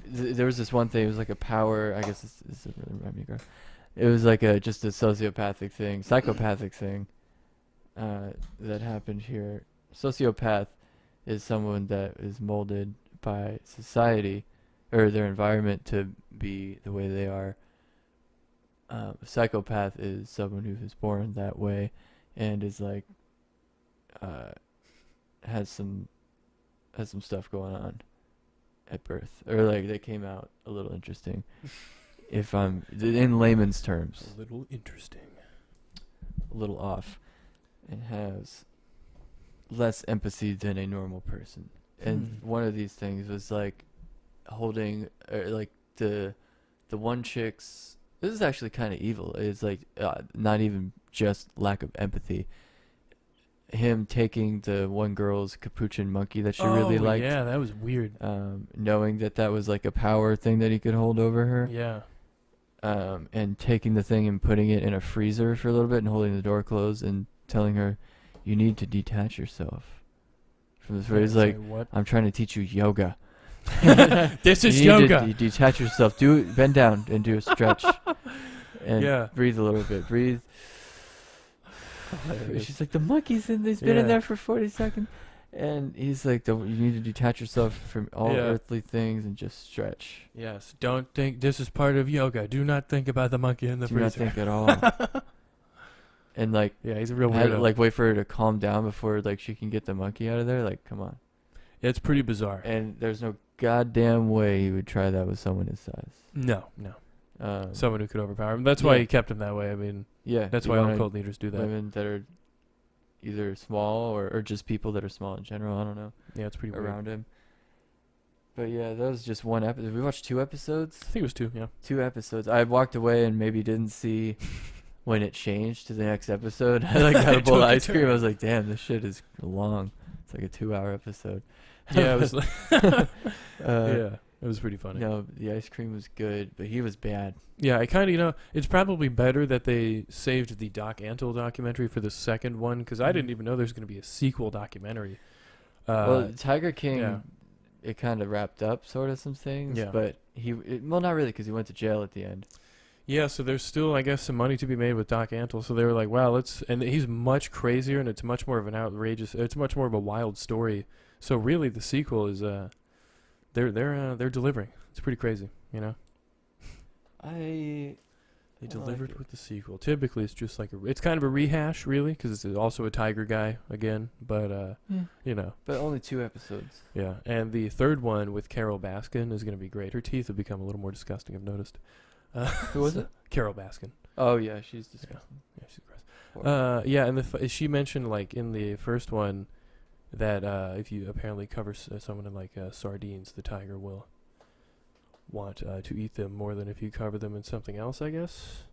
there was this one thing. It was like a power. I guess this doesn't really remind me of Garth. It was like just a sociopathic thing, psychopathic thing that happened here. Sociopath is someone that is molded by society or their environment to be the way they are. A psychopath is someone who is born that way and is like has some stuff going on at birth, or like they came out a little interesting. If I'm in layman's terms, a little interesting, a little off, and has less empathy than a normal person. And one of these things was like holding, like the one chick's. This is actually kind of evil. It's like not even just lack of empathy. Him taking the one girl's capuchin monkey that she really liked. Yeah, that was weird. Knowing that was like a power thing that he could hold over her. Yeah. And taking the thing and putting it in a freezer for a little bit and holding the door closed and telling her, you need to detach yourself from this. He's like, what? I'm trying to teach you yoga. This is yoga. You detach yourself. Bend down and do a stretch. And breathe a little bit. Breathe. She's like, the monkey's in. He's been in there for 40 seconds. And he's like, you need to detach yourself from all earthly things and just stretch. Yes. Don't think this is part of yoga. Do not think about the monkey in the freezer. Do not think at all. And like, he's a real weirdo. Like, wait for her to calm down before like she can get the monkey out of there. Like, come on. It's pretty bizarre. And there's no goddamn way he would try that with someone his size. No. Someone who could overpower him. That's why he kept him that way. I mean, that's why all cult leaders do that. Women that are either small or just people that are small in general. I don't know. Yeah, it's pretty weird. Around him. But yeah, that was just one episode. We watched 2 episodes. I think it was 2. Yeah. 2 episodes. I walked away and maybe didn't see when it changed to the next episode. I like got a bowl of ice cream. I was like, damn, this shit is long. It's like a 2-hour episode. Yeah, it was. Yeah, it was pretty funny. No, the ice cream was good, but he was bad. Yeah, I kind of, it's probably better that they saved the Doc Antle documentary for the second one, because I didn't even know there's going to be a sequel documentary. Well, Tiger King, yeah. It kind of wrapped up sort of some things, Yeah. but well, not really, because he went to jail at the end. Yeah, so there's still, I guess, some money to be made with Doc Antle. So they were like, wow, and he's much crazier, and it's much more of it's much more of a wild story. So really, the sequel is, they're delivering. It's pretty crazy, you know. They delivered like with the sequel. Typically, it's just like it's kind of a rehash, really, because it's also a tiger guy again. But you know. But only 2 episodes. Yeah, and the third one with Carol Baskin is going to be great. Her teeth have become a little more disgusting, I've noticed. Who was it? Carol Baskin. Oh yeah, she's disgusting. Yeah, she's gross. Yeah, and she mentioned like in the first one that if you apparently cover someone in like sardines, the tiger will want to eat them more than if you cover them in something else, I guess.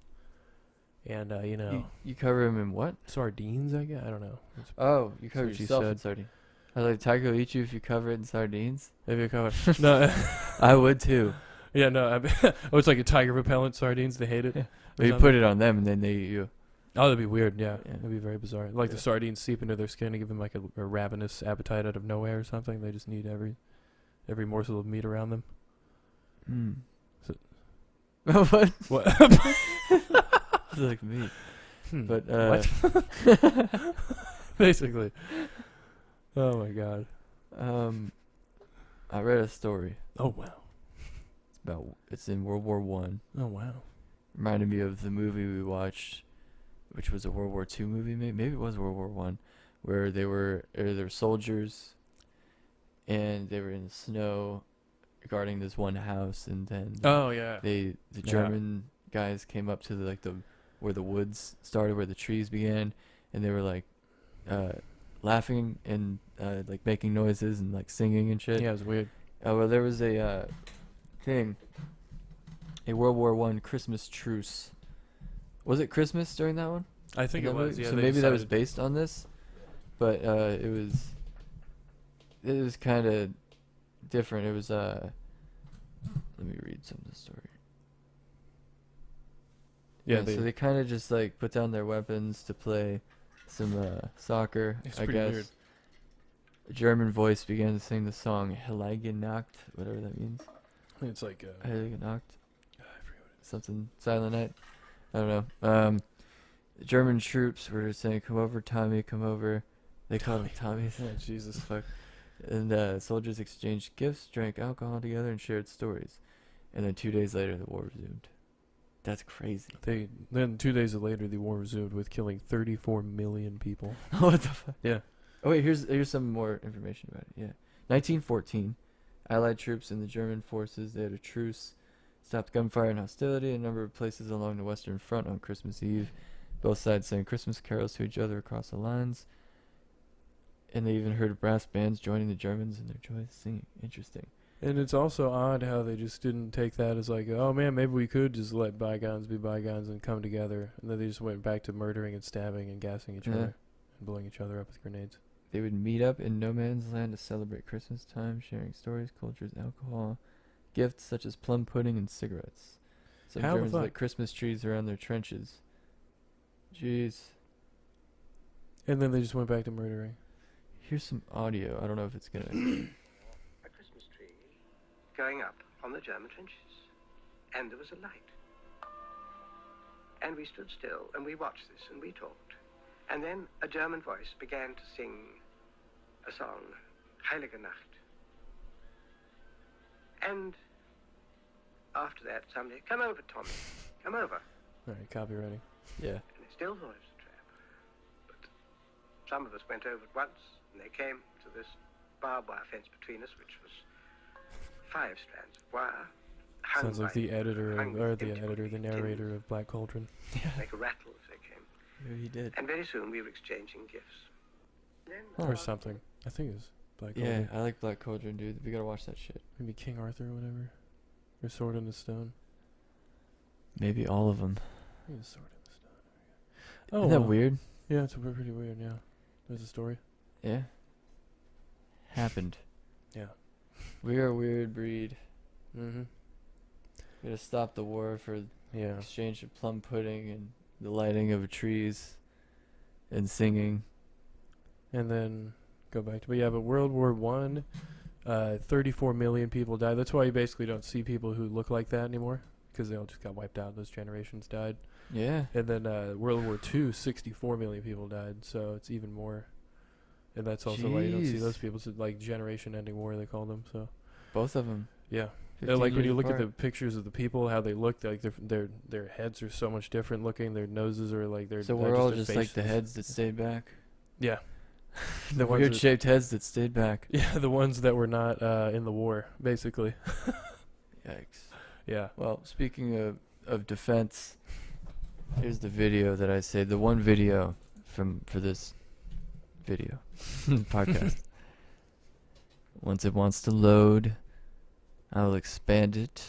And you know, you cover him in what? sardines, I guess. I don't know. Oh, you cover what she yourself in said. sardines. I was like, tiger will eat you if you cover it in sardines. If you cover, no, I would too. yeah, no. Oh, it's like a tiger repellent sardines. They hate it. Yeah. or But you something. put it on them and then they eat you. Oh, that'd be weird. Yeah, Yeah. that'd be very bizarre. Like the Yeah. sardines seep into their skin and give them like a ravenous appetite out of nowhere or something. They just need every morsel of meat around them. Hmm. So- What? What? It's like me. But what? Basically. Oh my god. I read a story. Oh wow. It's in World War One. Oh wow. Reminded me of the movie we watched, which was a World War II movie. Maybe it was World War One, where they were soldiers, and they were in the snow, guarding this one house, and then Oh yeah. the Yeah. German guys came up to where the woods started, where the trees began, and they were like laughing and like making noises and like singing and shit. Yeah, it was weird. Well, there was a thing, a World War One Christmas truce. Was it Christmas during that one? I think it was. Yeah. So they maybe that was decided- based on this, but it was kind of different. It was let me read some of the story. Yeah. So they kind of just like put down their weapons to play some soccer. It's I pretty guess. weird. A German voice began to sing the song Heilige Nacht, whatever that means. It's like Heilige Nacht, I forget something Silent Night. I don't know. The German troops were saying, "Come over, Tommy, come over." They called him Tommy. Yeah, Jesus. Fuck. And soldiers exchanged gifts, drank alcohol together, and shared stories. And then 2 days later, the war resumed. That's crazy. Then 2 days later, the war resumed with killing 34 million people. What the fuck? Yeah. Oh wait, here's some more information about it. Yeah, 1914, Allied troops and the German forces, they had a truce, stopped gunfire and hostility in a number of places along the Western Front on Christmas Eve. Both sides sang Christmas carols to each other across the lines, and they even heard brass bands joining the Germans in their joyous singing. Interesting. And it's also odd how they just didn't take that as like, oh man, maybe we could just let bygones be bygones and come together. And then they just went back to murdering and stabbing and gassing each Yeah. other and blowing each other up with grenades. They would meet up in no man's land to celebrate Christmas time, sharing stories, cultures, alcohol, gifts such as plum pudding and cigarettes. Some How the Germans fuck? lit Christmas trees around their trenches. Jeez. And then they just went back to murdering. Here's some audio. I don't know if it's gonna. A Christmas tree going up on the German trenches. And there was a light. And we stood still and we watched this and we talked. And then a German voice began to sing a song, Heilige Nacht. And after that, somebody, come over, Tommy, come over. All right, copywriting. Yeah. And they still thought it was a trap. But some of us went over at once, and they came to this barbed wire fence between us, which was 5 strands of wire. hung Sounds like by the editor, hung or with the empty editor, the tins, narrator of Black Cauldron. Make a rattle as they came. Maybe he did. And very soon we were exchanging gifts. or something. I think it's Black Yeah, Cauldron. I like Black Cauldron, dude. We gotta watch that shit. Maybe King Arthur or whatever. Or Sword in the Stone. Maybe all of them. I think it's Sword in the Stone. Oh, Isn't that well. weird? Yeah, it's pretty weird. Yeah, there's a story. Yeah. Happened. Yeah. We are a weird breed. Mm-hmm. We gotta stop the war for Yeah. exchange of plum pudding and the lighting of trees and singing. And then go back to, but World War One, 34 million people died. That's why you basically don't see people who look like that anymore, because they all just got wiped out. Those generations died. Yeah. And then World War II, 64 million people died. So it's even more. And that's also why you don't see Jeez. those people. It's like generation-ending war, they call them. So Both of them. yeah. 15 Like when you years look at the apart. pictures of the people, how they look, like their heads are so much different looking. Their noses are like So we're all just like the heads that stayed back. Yeah. The ones weird that- shaped heads that stayed back. Yeah, the ones that were not in the war, basically. Yikes. Yeah. Well, speaking of defense, here's the video that I saved. The one video for this video podcast. Once it wants to load, I will expand it.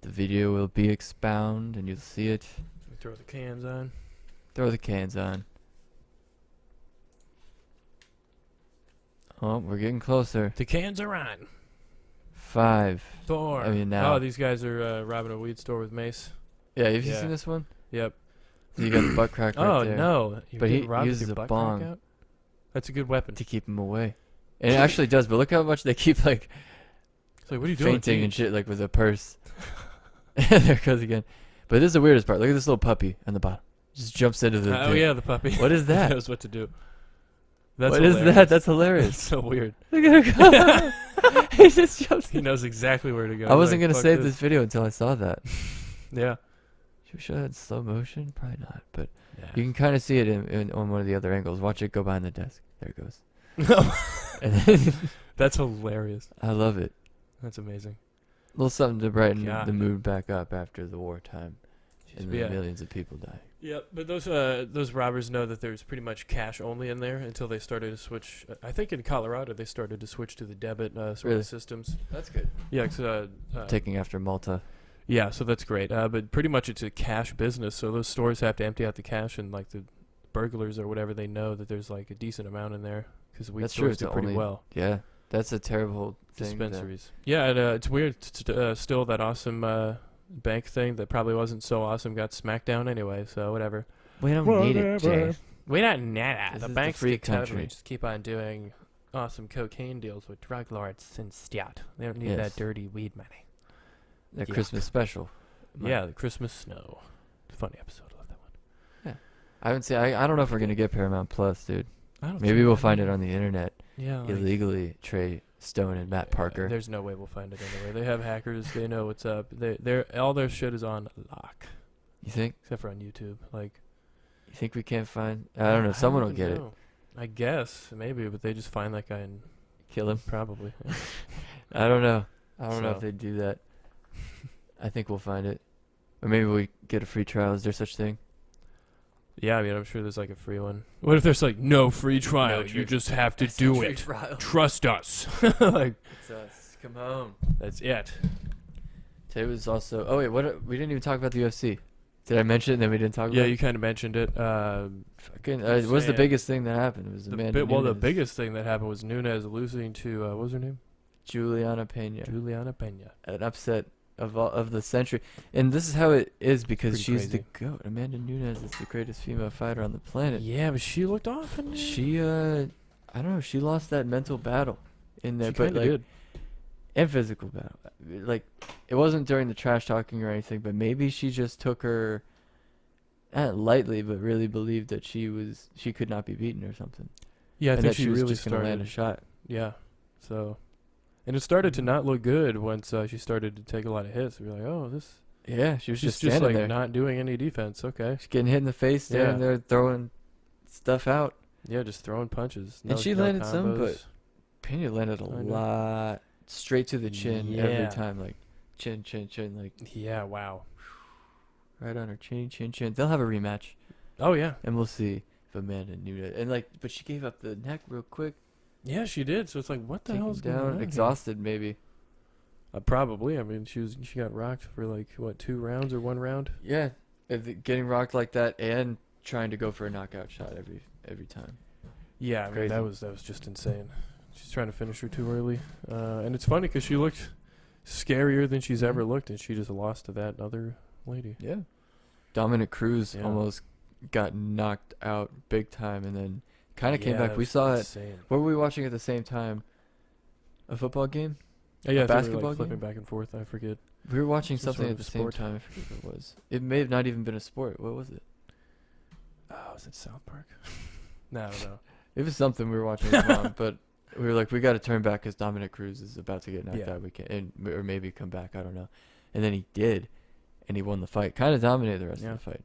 The video will be expound, and you'll see it. Throw the cans on. Throw the cans on. Oh, we're getting closer. The cans are on. 5. 4. I mean, now. Oh, these guys are robbing a weed store with mace. Yeah, have you Yeah. seen this one? Yep. You got the butt crack right Oh there. no! You're But he getting robbed with uses your a butt crack bong. out? That's a good weapon. To keep him away. And it actually does, but look how much they keep like It's like, what are you doing? fainting and dude? shit like with a purse. There it goes again. But this is the weirdest part. Look at this little puppy on the bottom. Just jumps into the Oh thing. yeah, the puppy. What is that? He knows what to do. That's What is hilarious. that? That's It's hilarious. so weird. Look at him go. He just jumps. He knows exactly where to go. I He's wasn't like, gonna "Fuck save this video until I saw that. Yeah. Should we show that in slow motion? Probably not. But Yeah. you can kind of see it on one of the other angles. Watch it go behind the desk. There it goes. No. And then That's hilarious. I love it. That's amazing. A little something to brighten God. the mood back up after the wartime. And the Yeah. millions of people die. Yep, but those robbers know that there's pretty much cash only in there until they started to switch. I think in Colorado they started to switch to the debit sort Really? of systems. That's good. Yeah, 'cause, Taking after Malta. yeah, so that's great. But pretty much it's a cash business, so those stores have to empty out the cash, and like the burglars or whatever, they know that there's like a decent amount in there because weed That's true. stores It's do the pretty only well. Yeah, that's a terrible thing. Dispensaries. Yeah, and it's weird. Still, that awesome bank thing that probably wasn't so awesome got smacked down anyway. So whatever. We don't need it, Jay. We don't need it. This The is the banks free could totally country. just keep on doing awesome cocaine deals with drug lords instead. They don't need Yes. that dirty weed money. That Yeah. Christmas special. Yeah, the Christmas snow. Funny episode. I love that one. I haven't seen. I don't know if we're gonna get Paramount Plus, dude. I don't Maybe think we'll I find know. it on the internet Yeah, like, illegally. Trey Stone and Matt Parker. There's no way we'll find it anyway. They have hackers. They know what's up. They're all their shit is on lock, You think? except for on YouTube. Like, You think we can't find? I don't know. Someone will get it. I guess maybe, but they just find that guy and Kill him. probably. Yeah. I don't know. I don't know if So. they do that. I think we'll find it, or maybe we get a free trial. Is there such thing? Yeah, I mean, I'm sure there's like a free one. What if there's like no free trial? No You free- just have to do it. Trust us. Like, It's us. Come home. that's it. Today was also. Oh wait, what? We didn't even talk about the UFC. Did I mention it and then we didn't talk Yeah, about you it? kind of mentioned it. Fucking, it was the saying. biggest thing that happened. It was The Amanda the Nunes, biggest thing that happened was Nunes losing to what was her name? Juliana Pena. Juliana Pena. An upset of the century, and this is how it is because Pretty she's crazy. the goat. Amanda Nunes is the greatest female fighter on the planet. Yeah, but she looked off. She I don't know. She lost that mental battle in there, she but kind of like did. and physical battle. Like it wasn't during the trash talking or anything, but maybe she just took her not lightly, but really believed that she could not be beaten or something. Yeah, I and think that she she was really just gonna land a started. shot. Yeah, so, and it started to not look good once she started to take a lot of hits. We were like, oh, this. Yeah, she was She's just just standing like there, not doing any defense. Okay. She's getting hit in the face, standing Yeah. there throwing stuff out. Yeah, just throwing punches. And she landed some, but- combos. Pena landed a Kinda. lot straight to the chin Yeah. every time, like chin, like Yeah. Wow. right on her chin. They'll have a rematch, Oh yeah. and we'll see. Amanda Nunes, and like, but she gave up the neck real quick. Yeah, she did. So it's like, what the Taken hell's going down, on? exhausted maybe. Probably. I mean, she got rocked for like what, 2 rounds or 1 round? Yeah, getting rocked like that and trying to go for a knockout shot every time. Yeah, I mean, Crazy. that was just insane. She's trying to finish her too early, and it's funny because she looked scarier than she's ever looked, and she just lost to that other lady. Yeah, Dominic Cruz Yeah. almost got knocked out big time, and then kind of came Yeah, back. that We was saw it. insane. What were we watching at the same time? A football game? Yeah, I think we were, basketball like, flipping game? back and forth. I forget. We were watching Some something sort at of the sport. same time. I forget what it was. It may have not even been a sport. What was it? Oh, was it South Park? No, I don't know. It was something we were watching with Mom, but we were like, we got to turn back because Dominic Cruz is about to get knocked Yeah. out. We can, or maybe come back. I don't know. And then he did, and he won the fight. Kind of dominated the rest Yeah. of the fight.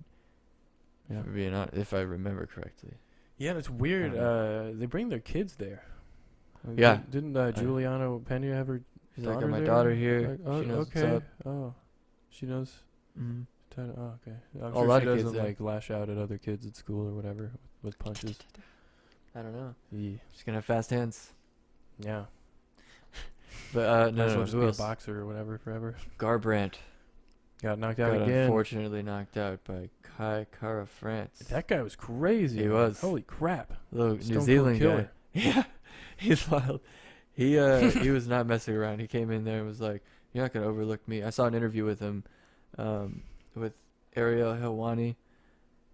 Yeah. For being honest, if I remember correctly. Yeah, and it's weird. I They bring their kids there. Yeah. Didn't Giuliano Pena have her He's like, daughter got my there? daughter here. Like, oh, She knows okay. what's up. Oh, she knows. Mm-hmm. Oh, okay. I'm A sure lot she of kids doesn't there. like lash out at other kids at school or whatever with punches. I don't know. Yeah. She's gonna have fast hands. Yeah. But Might as no, well no, just who be a else? boxer or whatever forever. Garbrandt Got knocked out got again. unfortunately knocked out by Kai Kara France. That guy was crazy. He man. was. Holy crap. Little Stone New Cold Zealand guy. killer. Yeah, he's wild. He was not messing around. He came in there and was like, "You're not gonna overlook me." I saw an interview with him, with Ariel Helwani,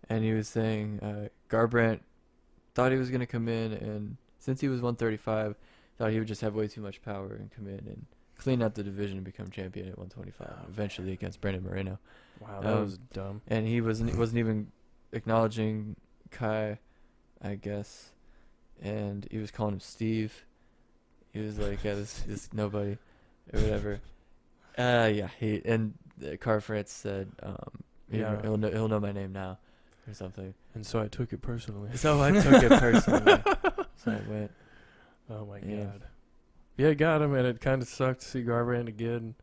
and he was saying Garbrandt thought he was gonna come in, and since he was 135, thought he would just have way too much power and come in and clean out the division and become champion at 125. Oh, eventually against Brandon Moreno. Wow, that Um, was dumb. And he wasn't even acknowledging Kai, I guess, and he was calling him Steve. He was like, "Yeah, this nobody," or whatever. Yeah. He and Car France said, Yeah. he'll know my name now, or something. And so I took it personally. So I took it personally. So I went. Oh my Yeah. god. Yeah, got him, and it kind of sucked to see Garbrandt again.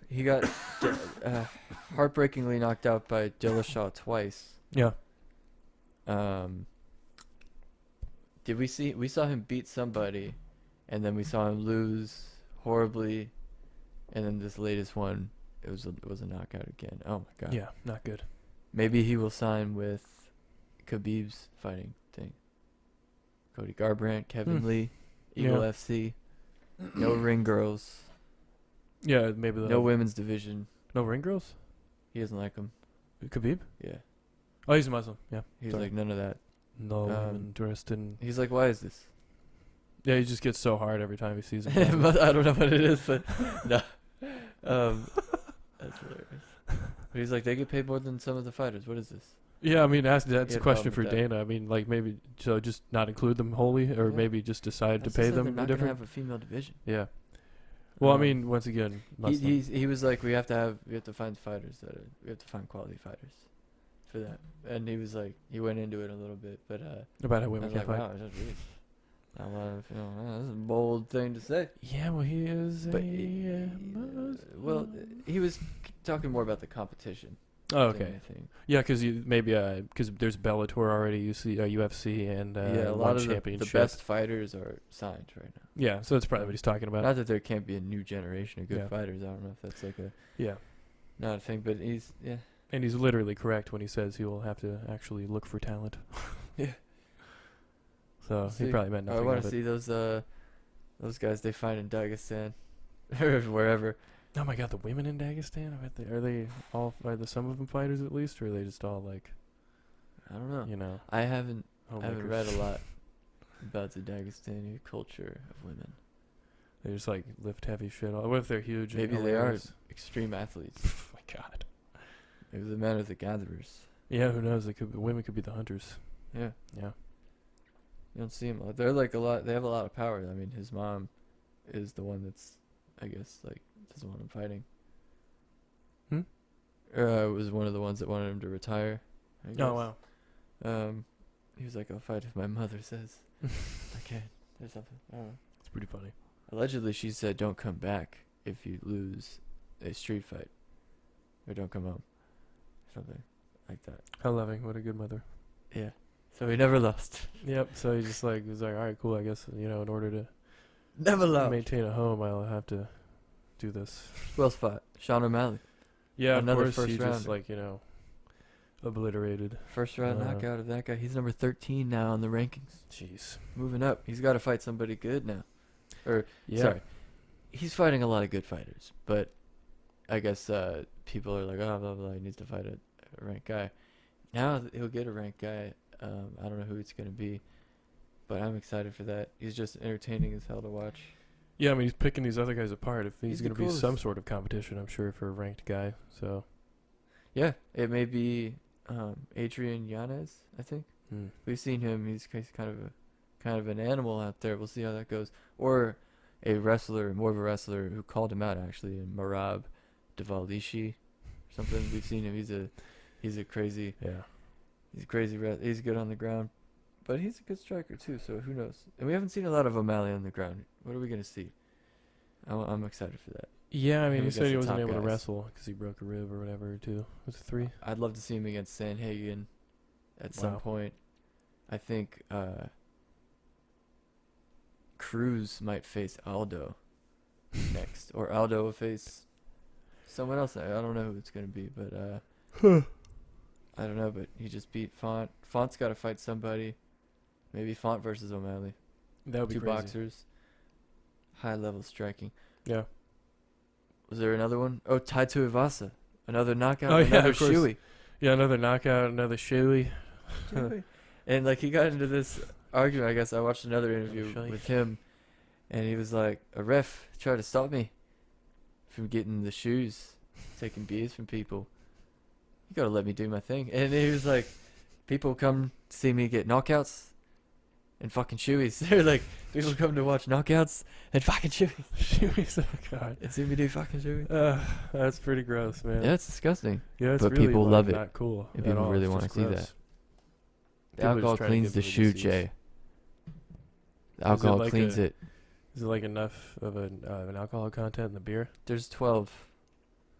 He got heartbreakingly knocked out by Dillashaw twice. Yeah. We saw him beat somebody, and then we saw him lose horribly, and then this latest one, it was a knockout again. Oh my god. Yeah, not good. Maybe he will sign with Khabib's fighting thing. Cody Garbrandt, Kevin Lee, Eagle Yeah. FC. No ring girls. Yeah, maybe No women's division. no ring girls. He doesn't like them. Khabib? Yeah. Oh, he's a Muslim. Yeah. He's Sorry. like, none of that. No women dressed in. He's like, why is this? Yeah, he just gets so hard every time he sees him. I don't know what it is, but no. That's hilarious. But he's like, they get paid more than some of the fighters. What is this? Yeah, I mean, that's He a had a question problem for with that. Dana. I mean, like maybe so just not include them wholly, or Yeah. maybe just decide That's to pay just like them they're not gonna different. have a female division. Yeah. Well, I Um, mean, once again, Muslim. he was like, we have to find fighters we have to find quality fighters for that. And he was like, he went into it a little bit, but about how I women was can't like, fight. wow, that's really not a lot of, this is a bold thing to say. Yeah, well, he is But Muslim. well, he was talking more about the competition. Oh, than okay. anything. Yeah, because because there's Bellator already, UFC, and Yeah, a one lot of the championship. best fighters are signed right now. Yeah, so that's probably what he's talking about. Not that there can't be a new generation of good Yeah. fighters. I don't know if that's like Yeah, not a thing, but and he's literally correct when he says he will have to actually look for talent. Yeah. So We'll he see. probably meant I nothing want of to it. see those guys they find in Dagestan or wherever. Oh my God, the women in Dagestan. I bet are the some of them fighters at least, or are they just all like, I don't know. you know? I haven't homemakers? read a lot about the Dagestani culture of women. They just like lift heavy shit. What if they're huge? and Maybe they are hilarious? extreme athletes. Oh my God. Maybe the men are the gatherers. Yeah, who knows? Women could be the hunters. Yeah. Yeah. You don't see them. They're like a lot. They have a lot of power. I mean, his mom is the one that's, I guess, like doesn't want him fighting. Was one of the ones that wanted him to retire. I guess. Oh wow. He was like, "I'll fight if my mother says I can." Or something. I don't know. It's pretty funny. Allegedly, she said, "Don't come back if you lose a street fight, or don't come home." Something. like that. How loving. What a good mother. Yeah. So he never lost. Yep. So he just like was like, all right, cool. I guess in order to Never lost. maintain a home, I'll have to do this. Who else fought? Sean O'Malley. Yeah, Another of course. He first just rounder. Obliterated. First round knockout of that guy. He's number 13 now on the rankings. Jeez. Moving up. He's got to fight somebody good now. Or Yeah. sorry, he's fighting a lot of good fighters, but I guess people are like, oh, blah, blah, he needs to fight a ranked guy. Now he'll get a ranked guy. I don't know who it's going to be, but I'm excited for that. He's just entertaining as hell to watch. Yeah, I mean, he's picking these other guys apart. If He's he's the going to be coolest. some sort of competition, I'm sure, for a ranked guy. So, Yeah, it may be Adrian Yanez, I think. We've seen him. He's kind of an animal out there. We'll see how that goes. Or a wrestler, more of a wrestler who called him out actually, in Marab Devalishi or something. We've seen him. He's a crazy. yeah. He's crazy. He's good on the ground, but he's a good striker too. So who knows? And we haven't seen a lot of O'Malley on the ground. What are we gonna see? I'm excited for that. Yeah, I mean, Him he said against he the wasn't top able to guys. wrestle because he broke a rib or whatever, too. Was it 3? I'd love to see him against Sanhagen at some Wow. point. I think Cruz might face Aldo next, or Aldo will face someone else. I don't know who it's gonna be, but I don't know. But he just beat Font. Font's got to fight somebody. Maybe Font versus O'Malley. That would be Two crazy. boxers. High level striking. Yeah. Was there another one? Oh, Taito Ivasa. Another knockout. Oh, yeah, another of course. shoey. Yeah, another knockout, another shoey. And like he got into this argument. I guess I watched another interview Shoey. with him, and he was like, "A ref tried to stop me from getting the shoes, taking beers from people. You gotta let me do my thing." And he was like, "People come see me get knockouts and fucking shoeys." They're like, people come to watch knockouts and fucking shoeys. Shoeys, oh, God. And see me do fucking shoeys. That's pretty gross, man. Yeah, it's disgusting. Yeah, it's but really people like, love it. not cool. And at people all. really It's wanna just see gross. that. The People are just alcohol trying to cleans get the them shoe, disease. Jay. The alcohol like cleans it. Is it like enough of an alcohol content in the beer? There's 12.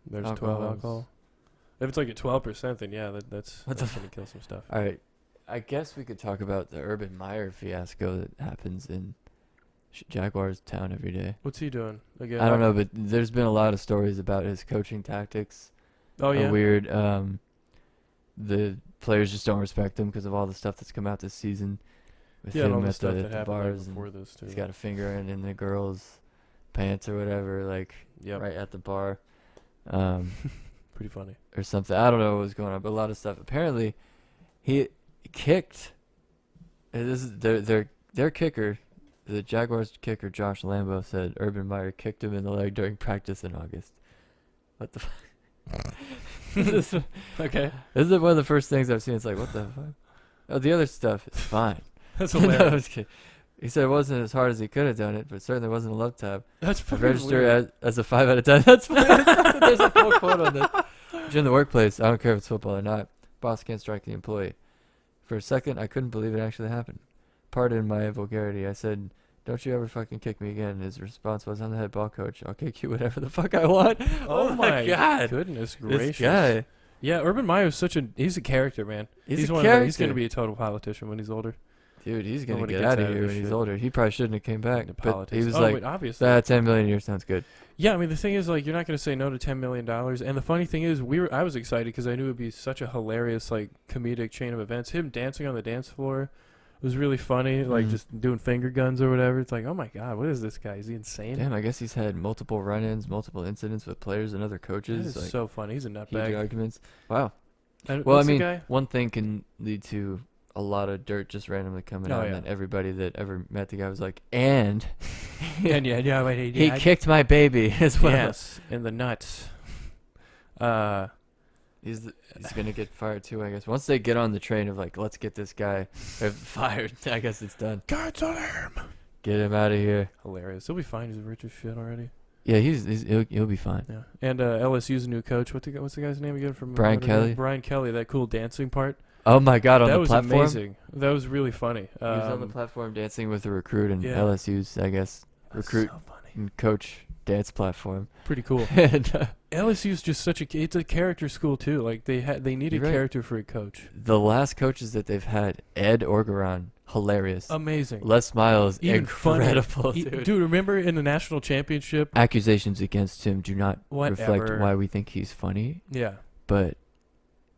There's 12 Alcohols. alcohol. If it's like at 12%, then yeah, that's What the gonna kill some stuff. All right. I guess we could talk about the Urban Meyer fiasco that happens in Jaguars town every day. What's he doing again? I don't know, but there's been a lot of stories about his coaching tactics. Oh yeah. Weird. The players just don't respect him because of all the stuff that's come out this season with Yeah, and all him the at stuff the, that the happened like, bars. before And this too. he's got a finger in the girls' pants or whatever, like Yep. right at the bar. Pretty funny. Or something. I don't know what was going on, but a lot of stuff. Apparently, he kicked. This is their kicker, the Jaguars kicker Josh Lambo said Urban Meyer kicked him in the leg during practice in August. What the fuck? Okay. This is one of the first things I've seen. It's like, what the fuck? Oh, the other stuff is fine. That's No, I hilarious. was kidding. He said it wasn't as hard as he could have done it, but certainly wasn't a love tap. That's I fucking register weird. as a 5 out of 10. That's fine. There's a full quote on this. In the workplace, I don't care if it's football or not. Boss can't strike the employee. For a second, I couldn't believe it actually happened. Pardon my vulgarity. I said, "Don't you ever fucking kick me again." His response was, "I'm the head ball coach. I'll kick you whatever the fuck I want." Oh my god. goodness This gracious. guy. Yeah, Urban Meyer's he's a character, man. He's a he's character. going to be a total politician when he's older. Dude, he's going to When he get gets out of out of here this when he's shit. older. He probably shouldn't have came back. Into But he politics. was Oh, like, wait, obviously. that 10 million a year sounds good. Yeah, I mean the thing is, like, you're not going to say no to $10 million. And the funny thing is, I was excited because I knew it would be such a hilarious, like, comedic chain of events. Him dancing on the dance floor was really funny, like Mhm. just doing finger guns or whatever. It's like, oh my god, what is this guy? Is he insane? Damn, I guess he's had multiple run-ins, multiple incidents with players and other That coaches. is Like, so funny. He's a huge nutbag. arguments. Wow. And Well, I what's the mean, guy? one thing can lead to a lot of dirt just randomly coming Oh, out, yeah. and then everybody that ever met the guy was like, and And yeah, wait, he kicked my baby as well. Yes, in the nuts. He's gonna get fired too, I guess. Once they get on the train of like, let's get this guy fired, I guess it's done. Guards on him. Get him out of here. Hilarious. He'll be fine. He's rich as shit already. Yeah, he'll be fine. Yeah. And LSU's new coach. What's the guy's name again? From Brian Notre Dame? Kelly. Brian Kelly. That cool dancing part. Oh my God, on that the was platform. amazing. That was really funny. He was on the platform dancing with a recruit, and yeah. LSU's, I guess, That's recruit so funny. and coach dance platform. Pretty cool. And LSU's just it's a character school too. Like they need a You're right. character for a coach. the last coaches that they've had, Ed Orgeron, hilarious. Amazing. Les Miles, Even funnier. incredible, dude. Dude, remember in the national championship? Accusations against him do not reflect Whatever. why we think he's funny, Yeah. but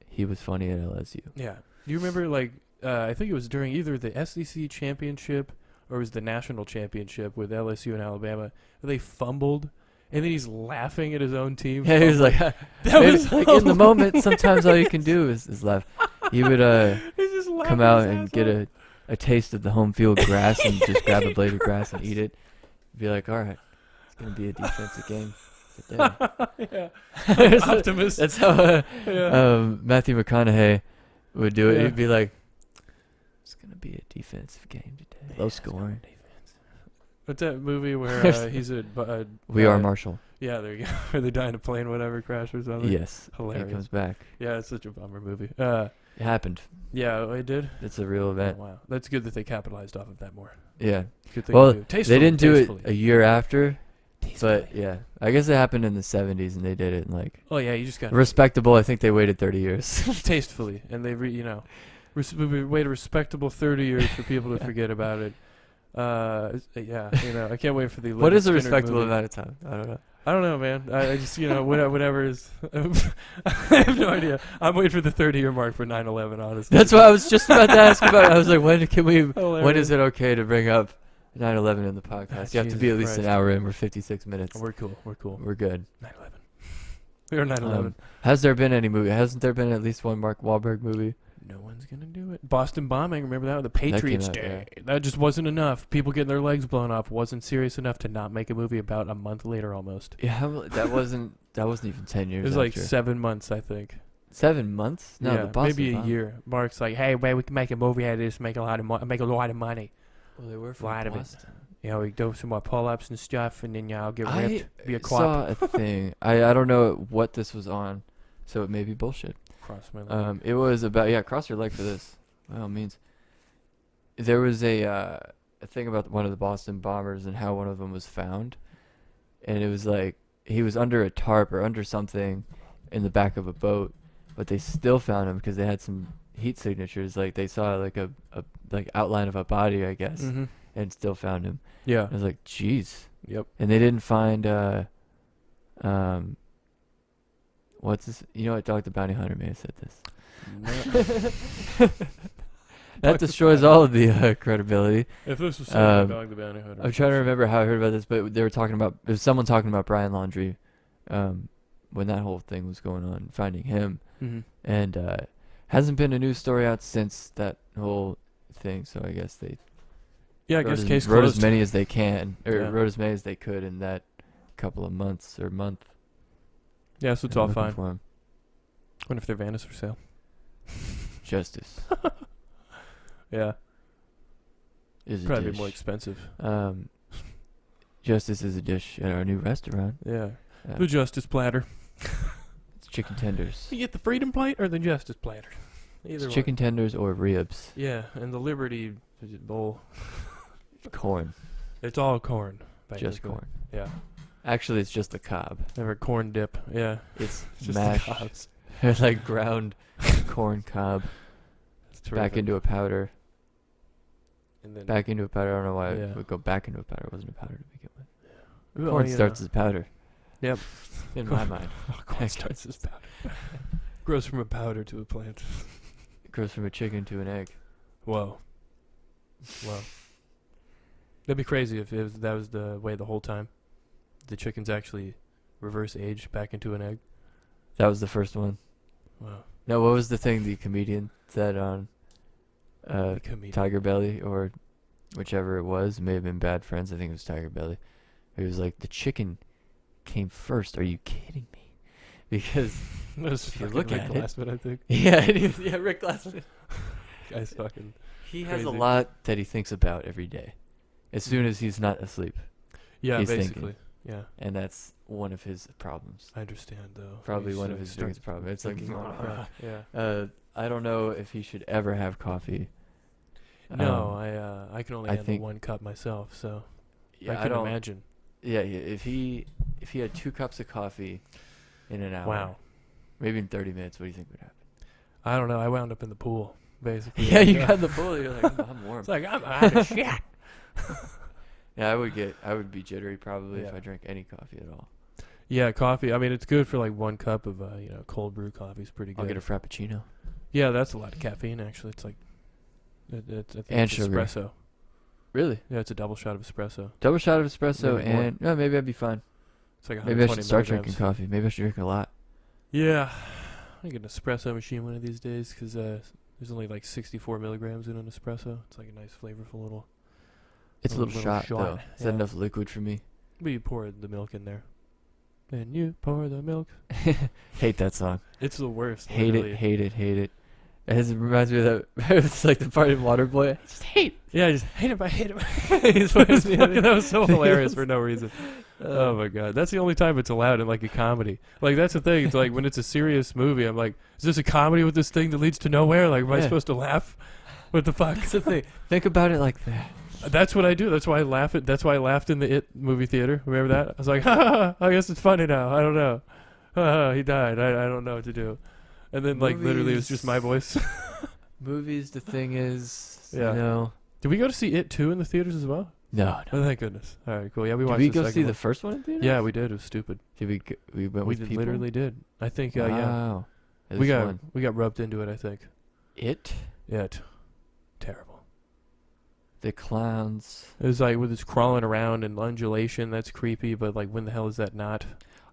he was funny at LSU. Yeah. Do you remember, like, I think it was during either the SEC championship or it was the national championship with LSU and Alabama, where they fumbled, and then he's laughing at his own team. Yeah, he was like, That maybe, was like in the moment, sometimes all you can do is laugh. He would He's just laughing come out his and ass get off. a taste of the home field grass and just grab a blade of grass and eat it. Be like, all right, it's going to be a defensive game today. Yeah. Optimist. That's how Yeah. Matthew McConaughey would do it. Yeah. He'd be like, it's going to be a defensive game today. Low scoring. What's that movie where he's We are Marshall. Yeah, there you go. Where they die in a plane, whatever, crash or something. Yes. Hilarious. He comes back. Yeah, it's such a bummer movie. It happened. Yeah, it did. It's a real Oh, event. wow, that's good that they capitalized off of that more. Yeah. Good thing Well, to do. they Tastefully, didn't do tastefully. it a year after, Tastefully. but yeah. I guess it happened in the 70s and they did it in like Oh yeah, you just got respectable. I think they waited 30 years. tastefully, and they we wait a respectable 30 years for people to forget about it. Yeah, I can't wait for the. What Leonard is a Skinner respectable movie. amount of time? I don't know. I don't know, man. I just whatever is. I have no idea. I'm waiting for the 30-year mark for 9/11. Honestly, That's what I was just about to ask about. I was like, when Hilarious. is it okay to bring up 9/11 in the podcast? You have to be Jesus at least an Christ. hour in. We're 56 minutes. We're cool. We're good. 9/11. We are 9/11. Has there been any movie? Hasn't there been at least one Mark Wahlberg movie? No one's gonna do it. Boston bombing. Remember that? The Patriots out, Day. That just wasn't enough. People getting their legs blown off wasn't serious enough to not make a movie about a month later almost. Yeah, that wasn't even 10 years. It was like after. 7 months, I think. 7 months? No, yeah, the Boston maybe a bomb. year. Mark's like, hey, man, we can make a movie out of this, make a lot of money. Well, they were from lot of it. Boston. We do some more pull-ups and stuff, and then I'll get I ripped. Be a saw quap. a thing. I don't know what this was on, so it may be bullshit. Cross my leg. It was about cross your leg for this. By all means. There was a thing about one of the Boston bombers and how one of them was found, and it was like he was under a tarp or under something in the back of a boat, but they still found him because they had some heat signatures. Like they saw like a like outline of a body, I guess, Mm-hmm. and still found him. Yeah. I was like, jeez. Yep. And they didn't find what's this? What Dog the Bounty Hunter may have said this. That destroys all of the credibility. If this was something Um, Dog the Bounty Hunter. I'm trying to remember how I heard about this, but they were talking about there was someone talking about Brian Laundrie when that whole thing was going on, finding him, Mm-hmm. and hasn't been a news story out since that whole thing. So I guess they Yeah, I wrote guess as, case wrote closed. as many as they can, or Yeah. wrote as many as they could in that couple of months or month. Yeah, so it's and all looking fine. for him. Wonder if their van is for sale. Justice Yeah, is a probably dish. be more expensive. Justice is a dish at our new restaurant. Yeah. Uh, The Justice Platter. it's chicken tenders. You get the Freedom Plate or the Justice Platter? Either It's chicken tenders or ribs. one. Yeah, and the Liberty Bowl. Corn. It's all corn. Just basically. corn. Yeah. Actually, it's just the cob. Never corn dip. Yeah. It's Just the mashed, cobs. like ground corn cob It's back terrific. into a powder. And then Back into a powder. I don't know why Yeah. it would go back into a powder. It wasn't a powder to begin with. Well, Corn you starts know. as powder. Yep. In my mind. Corn starts as powder. Grows from a powder to a plant. It grows from a chicken to an egg. Whoa. Wow. That'd be crazy if that was the way the whole time. The chickens actually reverse age back into an egg. That was the first one. Wow. No, what was the thing the comedian said on The comedian. Tiger Belly or whichever it was? It may have been Bad Friends. I think it was Tiger Belly. He was like, the chicken came first. Are you kidding me? Because That was if you fucking look Rick at it- Glassman, I think. yeah, Rick Glassman. Guy's fucking. He has a Crazy. lot that he thinks about every day. As soon as he's not asleep. Yeah, He's basically. thinking. Yeah, And that's one of his problems. I understand though. Probably He's one of like his starts biggest problems. It's like, thinking on a crack. Yeah. I don't know if he should ever have coffee. No, Um, I can only I handle think- one cup myself, so Yeah, I I can don't. imagine. If he had 2 cups of coffee in an hour, Wow. maybe in 30 minutes, what do you think would happen? I don't know. I wound up in the pool, basically. Yeah, you got in the pool. You're like, I'm warm. It's like, I'm out of shit. Yeah, I would be jittery probably if Yeah. I drank any coffee at all. Yeah, coffee. I mean, it's good for like 1 cup of, cold brew coffee is pretty good. I'll get a frappuccino. Yeah, that's a lot of caffeine, actually. It's like, I think And it's sugar. espresso. Really? Yeah, it's a double shot of espresso. Double shot of espresso, Maybe more. and no, maybe I'd be fine. It's like Maybe I 120 should start milligrams. drinking coffee. Maybe I should drink a lot. Yeah. I get an espresso machine one of these days because there's only like 64 milligrams in an espresso. It's like a nice, flavorful little. It's a little shot, though. Is that yeah. enough liquid for me? But you pour the milk in there. And you pour the milk. Hate that song. It's the worst. Hate literally. it, hate it, hate it. It reminds me of that. It's like the part in Waterboy. I just hate. Yeah, I just hate it. I hate it. He's that was so hilarious for no reason. Oh my god, that's the only time it's allowed in like a comedy. Like that's the thing. It's like when it's a serious movie, I'm like, is this a comedy with this thing that leads to nowhere? Like, am I Yeah. supposed to laugh? What the fuck? That's the thing. Think about it like that. That's what I do. That's why I laugh at. That's why I laughed in the It movie theater. Remember that? I was like, ha, ha, ha, I guess it's funny now. I don't know. He died. I don't know what to do. And then like literally it was just my voice. Movies. The thing is, Yeah. you know. Did we go to see It 2 in the theaters as well? No. Oh, thank goodness. All right, cool. Yeah, we Did watched. we the go second see one. the first one in theaters? Yeah, we did. It was stupid. Did we went We with people? literally did. I think. Yeah. Wow. We This got one. we got roped into it. I think. It. Yeah. Terrible. The clowns. It was like with its crawling around and undulation. That's creepy. But like, when the hell is that not?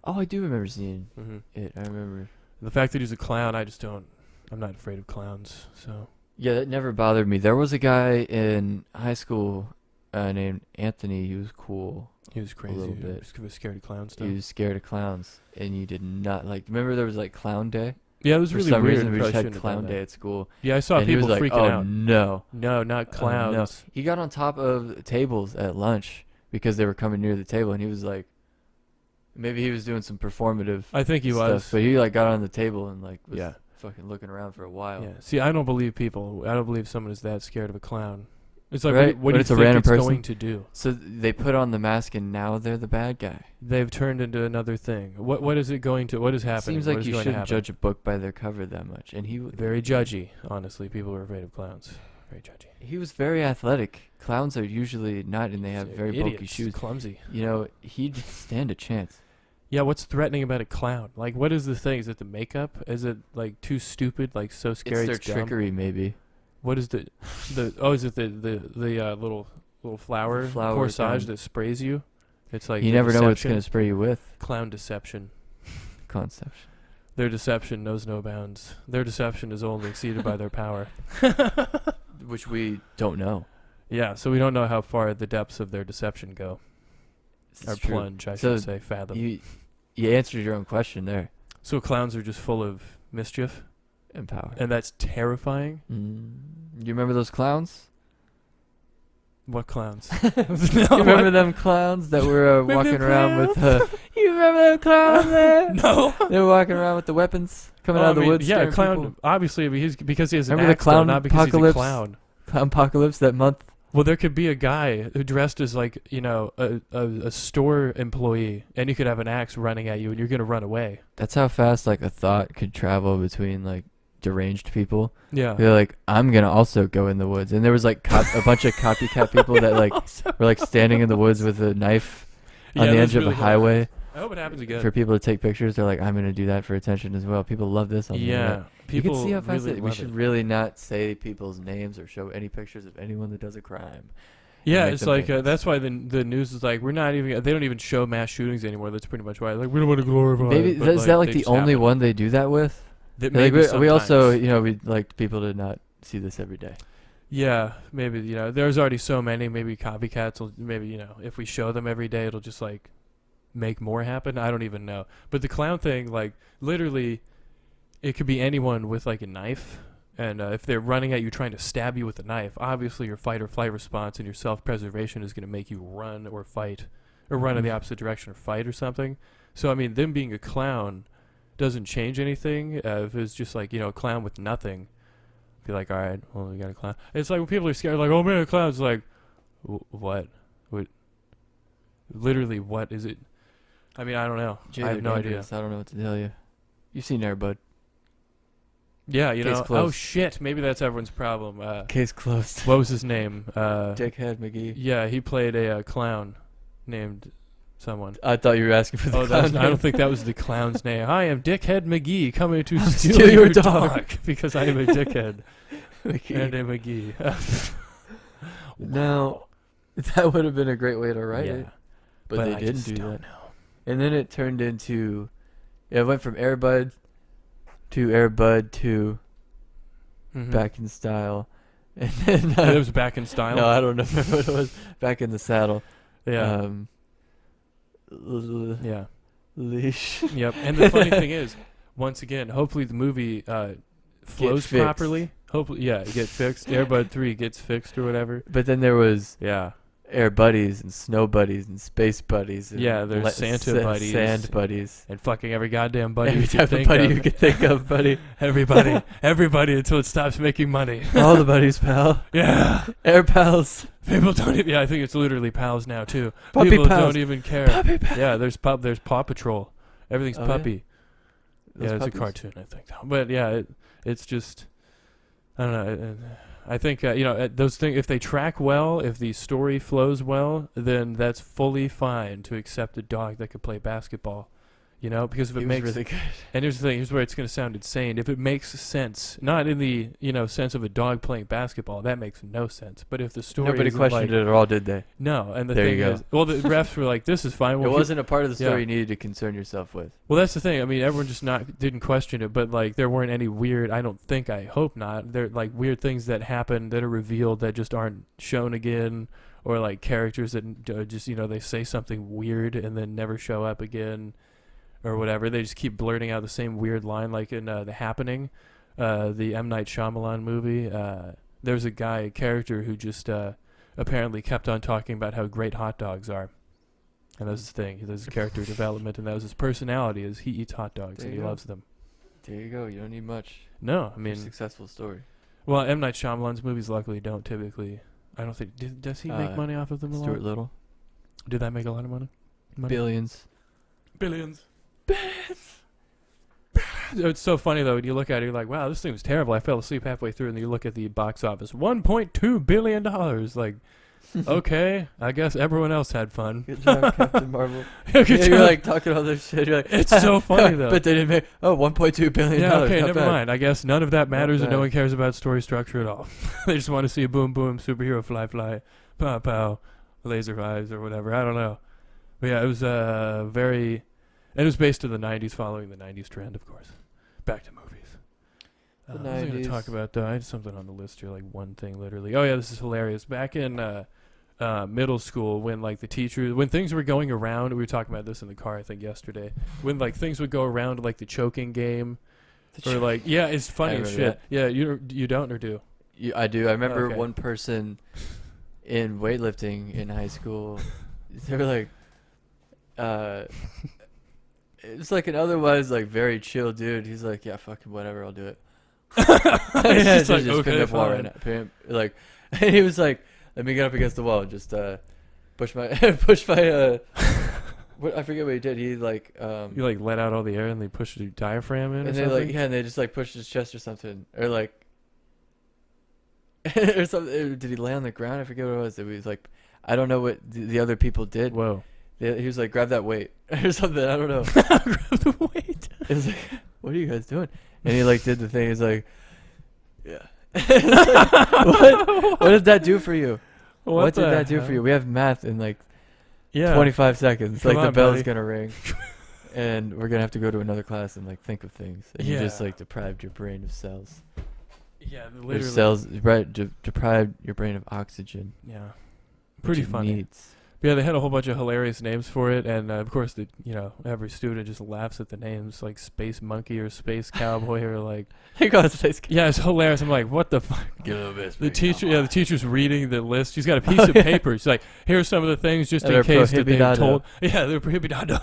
Oh, I do remember seeing Mm-hmm. it. I remember. The fact that he's a clown, I just don't. I'm not afraid of clowns. So. Yeah, that never bothered me. There was a guy in high school named Anthony. He was cool. He was crazy. little He bit. was scared of clown stuff. He was scared of clowns, and you did not like. Remember, there was like Clown Day. Yeah, it was For really some weird. reason, we Probably just had shouldn't have done Clown that. Day at school. Yeah, I saw And he people was like, freaking "Oh out. no, No, not oh, no." clowns. He got on top of tables at lunch because they were coming near the table, and he was like, maybe he was doing some performative. I think he stuff, was. but he like got on the table and like was Yeah. fucking looking around for a while. Yeah. See, I don't believe people. I don't believe someone is that scared of a clown. It's like, Right? what When do you it's a think random it's person? going to do? So they put on the mask, and now they're the bad guy. They've turned into another thing. What is it going to? What is happening? Seems What like is you going to shouldn't happen? judge a book by their cover that much. And he Very judgy, honestly. People are afraid of clowns. Very judgy. he was very athletic. Clowns are usually not, and they have They're very bulky idiots, shoes. clumsy. You know, he'd stand a chance. Yeah, what's threatening about a clown? Like, what is the thing? Is it the makeup? Is it like too stupid? Like so scary? It's their dumb? trickery, maybe. What is the oh? Is it the little flower Flower corsage gun. that sprays you? It's like You the never know what it's deception. gonna spray you with. Clown deception. Conception. Their deception knows no bounds. Their deception is only exceeded by their power. Which we don't know. Yeah, so we don't know how far the depths of their deception go. This Or is true. plunge, I So should say, fathom. You answered your own question there. So clowns are just full of mischief, And power. and that's terrifying. You remember those clowns? What clowns? You remember them clowns that were Remember walking them around with you remember them clowns there? No. They were walking around with the weapons coming out of the woods. Yeah, scaring clown. people. Obviously, I mean, he's because he has an Remember the axe, though, clown not because apocalypse? he's a clown. Clown apocalypse that month. Well, there could be a guy who dressed as like a store employee, and you could have an axe running at you, and you're gonna run away. That's how fast like a thought could travel between like deranged people. Yeah. They're like, I'm gonna also go in the woods, and there was like a bunch of copycat people that like were like standing in the woods with a knife on Yeah, the that's edge of really a gonna highway happen. I hope it happens again. for people to take pictures. They're like, I'm gonna do that for attention as well. People love this. On the internet. Yeah. People You can see how fast really we love should it. really not say people's names or show any pictures of anyone that does a crime. Yeah, make it's them like famous. that's why the news is like we're not even. They don't even show mass shootings anymore. That's pretty much why. Like we don't want to glorify. Maybe it, but, is that like they the just only happen. one they do that with? That Like, maybe we also, sometimes. we'd like people to not see this every day. Yeah, maybe there's already so many. Maybe copycats will. Maybe if we show them every day, it'll just like make more happen. I don't even know. But the clown thing, like literally, it could be anyone with like a knife. And if they're running at you trying to stab you with a knife, obviously your fight or flight response and your self-preservation is going to make you run or fight, or run in the opposite direction or fight or something. So, I mean, them being a clown doesn't change anything. If it's just like, a clown with nothing, be like, all right, well, we got a clown. It's like when people are scared, like, oh, man, a clown's like, what? Literally, what is it? I mean, I don't know. Jay, I have they're no idea. dangerous. I don't know what to tell you. You've seen Air Bud. Yeah, you Case know. closed. Oh shit, maybe that's everyone's problem. Case closed. What was his name? Dickhead McGee. Yeah, he played a clown named someone. I thought you were asking for the clown I name. don't think that was the clown's name. I am Dickhead McGee coming to Steal steal your your dog. dog because I am a dickhead McGee. and a McGee. Now, that would have been a great way to write yeah, it, but they I didn't just do don't that. know. And then it turned into, it went from Air Bud to Air Bud to Mhm. Back in Style, and then It was Back in Style. no, I don't know what it was. Back in the Saddle. Yeah, yeah, Leash. yep. And the funny thing is, once again, hopefully the movie flows fixed. properly. Hopefully, yeah, it gets fixed. Air Bud 3 gets fixed or whatever. But then there was Yeah, Air Buddies and Snow Buddies and Space Buddies. And Yeah, there's Santa Buddies. Sand Buddies. and fucking every goddamn buddy Every you can type of think buddy of. you could think of, buddy. Everybody until it stops making money. All the buddies, pal. Yeah. Air pals. People don't even, yeah, I think it's literally pals now too. Puppy People pals. don't even care. Puppy pals. Yeah, there's Paw Patrol. Everything's Oh, yeah? puppy. Those Yeah, it's puppies? a cartoon, I think. But yeah, it's just, I don't know. I think those things. If they track well, if the story flows well, then that's fully fine to accept a dog that could play basketball. You know, because if it He was makes really good. And here's the thing, here's where it's going to sound insane. If it makes sense, not in the, sense of a dog playing basketball, that makes no sense. But if the story Nobody isn't questioned it at all, did they? No, and the There thing you go. is, well, the refs were like, this is fine. Well, It wasn't a part of the story yeah. you needed to concern yourself with. Well, that's the thing. I mean, everyone just didn't question it, but like there weren't any weird, I hope not. There like weird things that happen that are revealed that just aren't shown again, or like characters that just, they say something weird and then never show up again. Or whatever, they just keep blurting out the same weird line, like in The Happening, the M. Night Shyamalan movie. There's a character who just apparently kept on talking about how great hot dogs are, and that's his thing. There's his character development, and that was his personality. Is he eats hot dogs There and you he go. loves them. There you go. You don't need much. No, I For a mean, successful story. well, M. Night Shyamalan's movies luckily don't typically. I don't think does he make money off of them a lot? Stuart Little. Did that make a lot of money? Billions. Billions. It's so funny though when you look at it, you're like, wow, this thing was terrible. I fell asleep halfway through, and then you look at the box office, $1.2 billion. Like, okay, I guess everyone else had fun. Good job, Captain Marvel. Good Yeah, job. you're like talking all this shit. You're like, It's so funny though. But they didn't make. Oh, $1.2 billion. Yeah, okay, Not never bad. mind. I guess none of that matters, and no bad. one cares about story structure at all. They just want to see a boom boom superhero fly, pow pow, laser eyes or whatever. I don't know. But yeah, it was very. And it was based in the 90s, following the 90s trend, of course. Back to movies. The What was I going to 90s. talk about? I had something on the list here, like one thing, literally. Oh, yeah, this is hilarious. Back in middle school, when, like, when things were going around, we were talking about this in the car, I think, yesterday. When, like, things would go around, like, the choking game. Or, like, yeah, it's funny I as remember shit. Yeah, you don't or do? I do. I remember Okay. one person in weightlifting in high school. They were like, it's like an otherwise like very chill dude. He's like, yeah, fucking whatever, I'll do it. It's just like, just okay, pick up wall fine. right now. Like, and he was like, let me get up against the wall, and just push my what, I forget what he did. He like You, like, let out all the air and they push your diaphragm in or and they something? like and they just like pushed his chest or something, or like or something. Did he lay on the ground? I forget what it was. It was like, I don't know what the other people did. Whoa. He was like, grab that weight or something. I don't know. Grab the weight. It was like, what are you guys doing? And he like did the thing. He's like, yeah. It's like, what did that do for you? What did the that do for hell? you? We have math in like Yeah. 25 seconds. Come Like the on, bell's buddy. gonna ring, and we're gonna have to go to another class and like think of things. And you just Yeah. like deprived your brain of cells. Yeah, Your literally. cells deprived your brain of oxygen. Yeah. which Pretty it funny. needs. Yeah, they had a whole bunch of hilarious names for it, and of course, every student just laughs at the names, like Space Monkey or Space Cowboy or like. He goes space. Yeah, it's hilarious. I'm like, what the fuck? Get a little bit. The teacher's reading the list. She's got a piece of yeah. paper. She's like, here's some of the things just And in they're case that they prohibidado. told. Yeah, they're prohibidado.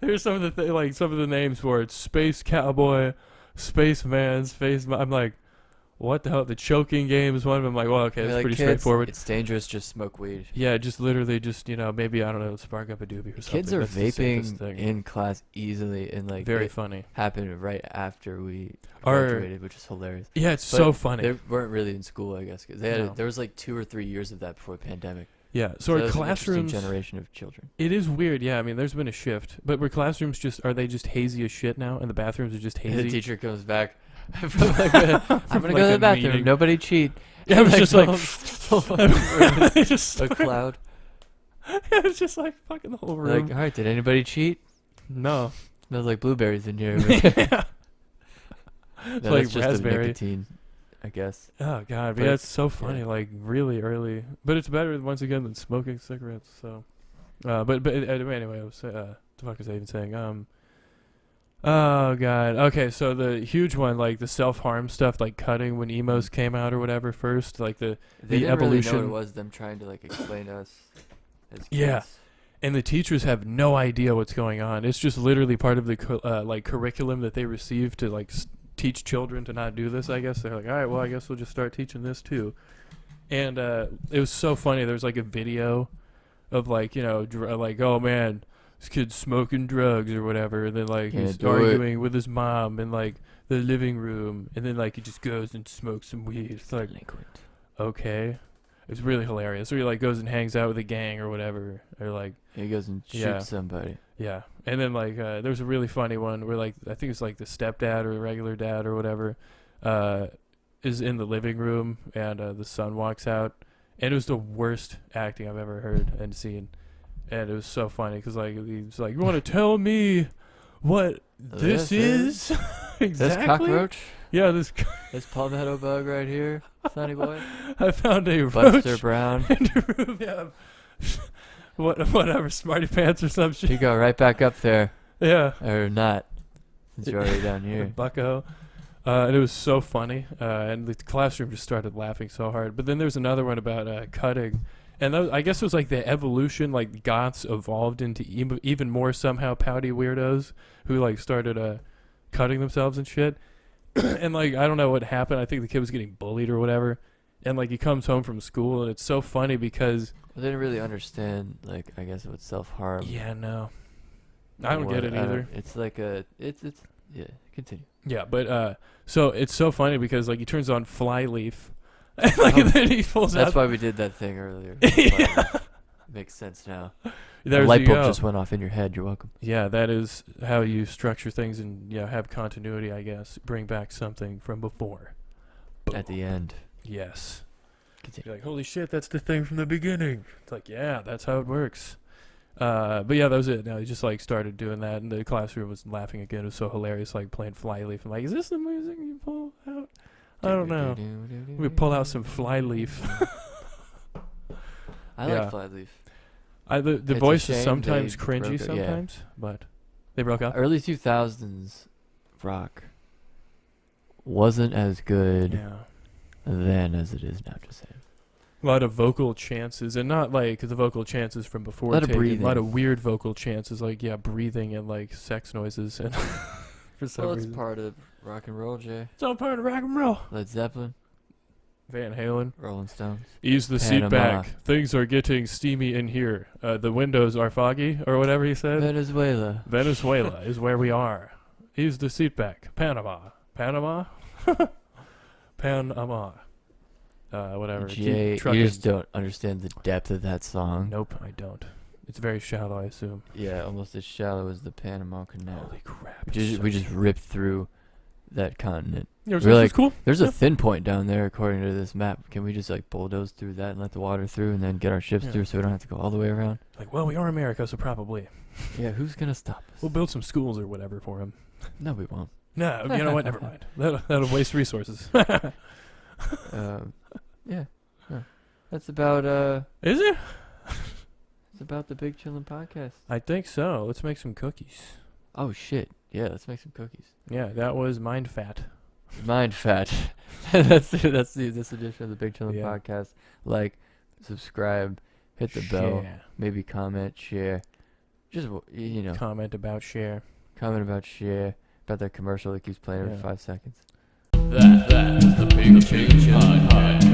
Here's some of the some of the names for it: Space Cowboy, Spaceman, Space. I'm like, what the hell? The choking game is one of them. Like, well, okay, You're that's like, pretty "Kids, straightforward. It's dangerous. Just smoke weed." Yeah, just literally maybe, I don't know, spark up a doobie or something. Kids are That's the safest vaping thing. in class easily, and like Very it funny. happened right after we Our- graduated, which is hilarious. Yeah, it's But so funny. They weren't really in school, I guess, because No. there was like 2 or 3 years of that before the pandemic. Yeah, So so that our was an interesting classrooms, generation of children. it is weird. Yeah, I mean, there's been a shift, but were classrooms are they just hazy as shit now, and the bathrooms are just And the hazy? teacher comes back. I'm gonna From, go like, to a the bathroom. meeting. Nobody cheat. Yeah, it was just like, whole fucking room is They just a started- cloud. it was just like fucking the whole room. Like, all right, did anybody cheat? No. Smells like blueberries in here. Yeah. No, It's that's like just the raspberry. nicotine, I guess. Oh god, but But yeah, it's- it's so funny, yeah. like really early. But it's better once again than smoking cigarettes. So, anyway, the fuck was I even saying? Oh god. Okay, so the huge one, like the self-harm stuff, like cutting when emos came out or whatever first, like They the didn't really know evolution. what it was. Them trying to like explain to us as kids. Yeah. And the teachers have no idea what's going on. It's just literally part of the like curriculum that they receive to like teach children to not do this. I guess they're like, all right, well, I guess we'll just start teaching this too. And it was so funny. There was like a video of like like, oh man, this kid's smoking drugs or whatever, and then like Can't he's do it. arguing with his mom in like the living room, and then like he just goes and smokes some weed. It's like, Delinquent. okay. It's really hilarious. Or he like goes and hangs out with a gang or whatever, or like. He goes and shoots Yeah. somebody. Yeah, and then like there's a really funny one where like I think it's like the stepdad or the regular dad or whatever is in the living room, and the son walks out, and it was the worst acting I've ever heard and seen, and it was so funny because like he's like, you want to tell me what this is? Exactly. This cockroach? Yeah, this. This palmetto bug right here, sonny boy. I found a Buster roach Brown. in the room. Yeah. Whatever, Smarty Pants or some shit. You go right back up there, Yeah. or not, since you're already down here. Bucko. And it was so funny. And the classroom just started laughing so hard. But then there's another one about cutting. And that was, I guess it was like the evolution, like goths evolved into even more somehow pouty weirdos who like started cutting themselves and shit. And like, I don't know what happened. I think the kid was getting bullied or whatever. And like he comes home from school and it's so funny because... I didn't really understand, like, I guess what self-harm. Yeah, no. I don't get it either. It's like yeah, continue. Yeah, but so it's so funny because like he turns on Flyleaf, and like and then he pulls That's out. why we did that thing earlier. Yeah. Makes sense now. There's The light you bulb go. just went off in your head. You're welcome. Yeah, that is how you structure things and have continuity. I guess bring back something from before. At the end. Yes. Continue. You're like, holy shit, that's the thing from the beginning. It's like, yeah, that's how it works. But yeah, that was it. Now he just like started doing that, and the classroom was laughing again. It was so hilarious, like playing Flyleaf. I'm like, is this the music you pull out? I don't know. We pull out some Flyleaf. I Yeah. like Flyleaf. The It's a voice is shame sometimes they cringy, broke up, yeah. sometimes, but they broke up. Early 2000s rock wasn't as good Yeah. then as it is now, just saying. A lot of vocal chances, and not like the vocal chances from before. A lot of Taken, breathing. A lot of weird vocal chances, like breathing and like sex noises, and for some Well, it's reason, part of rock and roll, Jay. it's all part of rock and roll. Led Zeppelin, Van Halen. Rolling Stones. Ease the seat Panama. back. Things are getting steamy in here. The windows are foggy, or whatever he said. Venezuela. Venezuela is where we are. Ease the seat back. Panama. Panama? Panama. Whatever. Keep Jay, trucking. you just don't understand the depth of that song. Nope, I don't. It's very shallow, I assume. Yeah, almost as shallow as the Panama Canal. Holy crap. We just ripped through that continent. Yeah, we're like, it's cool. There's Yeah. a thin point down there, according to this map. Can we just like bulldoze through that and let the water through, and then get our ships Yeah. through, so we don't have to go all the way around? Like, well, we are America, so probably. Yeah, who's gonna stop us? We'll build some schools or whatever for him. No, we won't. No, you know what? Never mind. That'll waste resources. Yeah. That's about Is it? It's about the Big Chillin Podcast. I think so. Let's make some cookies. Oh shit! Yeah, let's make some cookies. Yeah, that was mind fat. Mind fat. that's this edition of the Big Chillin Yeah. Podcast. Like, subscribe, hit the bell, Share. maybe comment, share. Just Comment about share. comment about share about that commercial that keeps playing every Yeah. 5 seconds. That was the Big Chillin Podcast.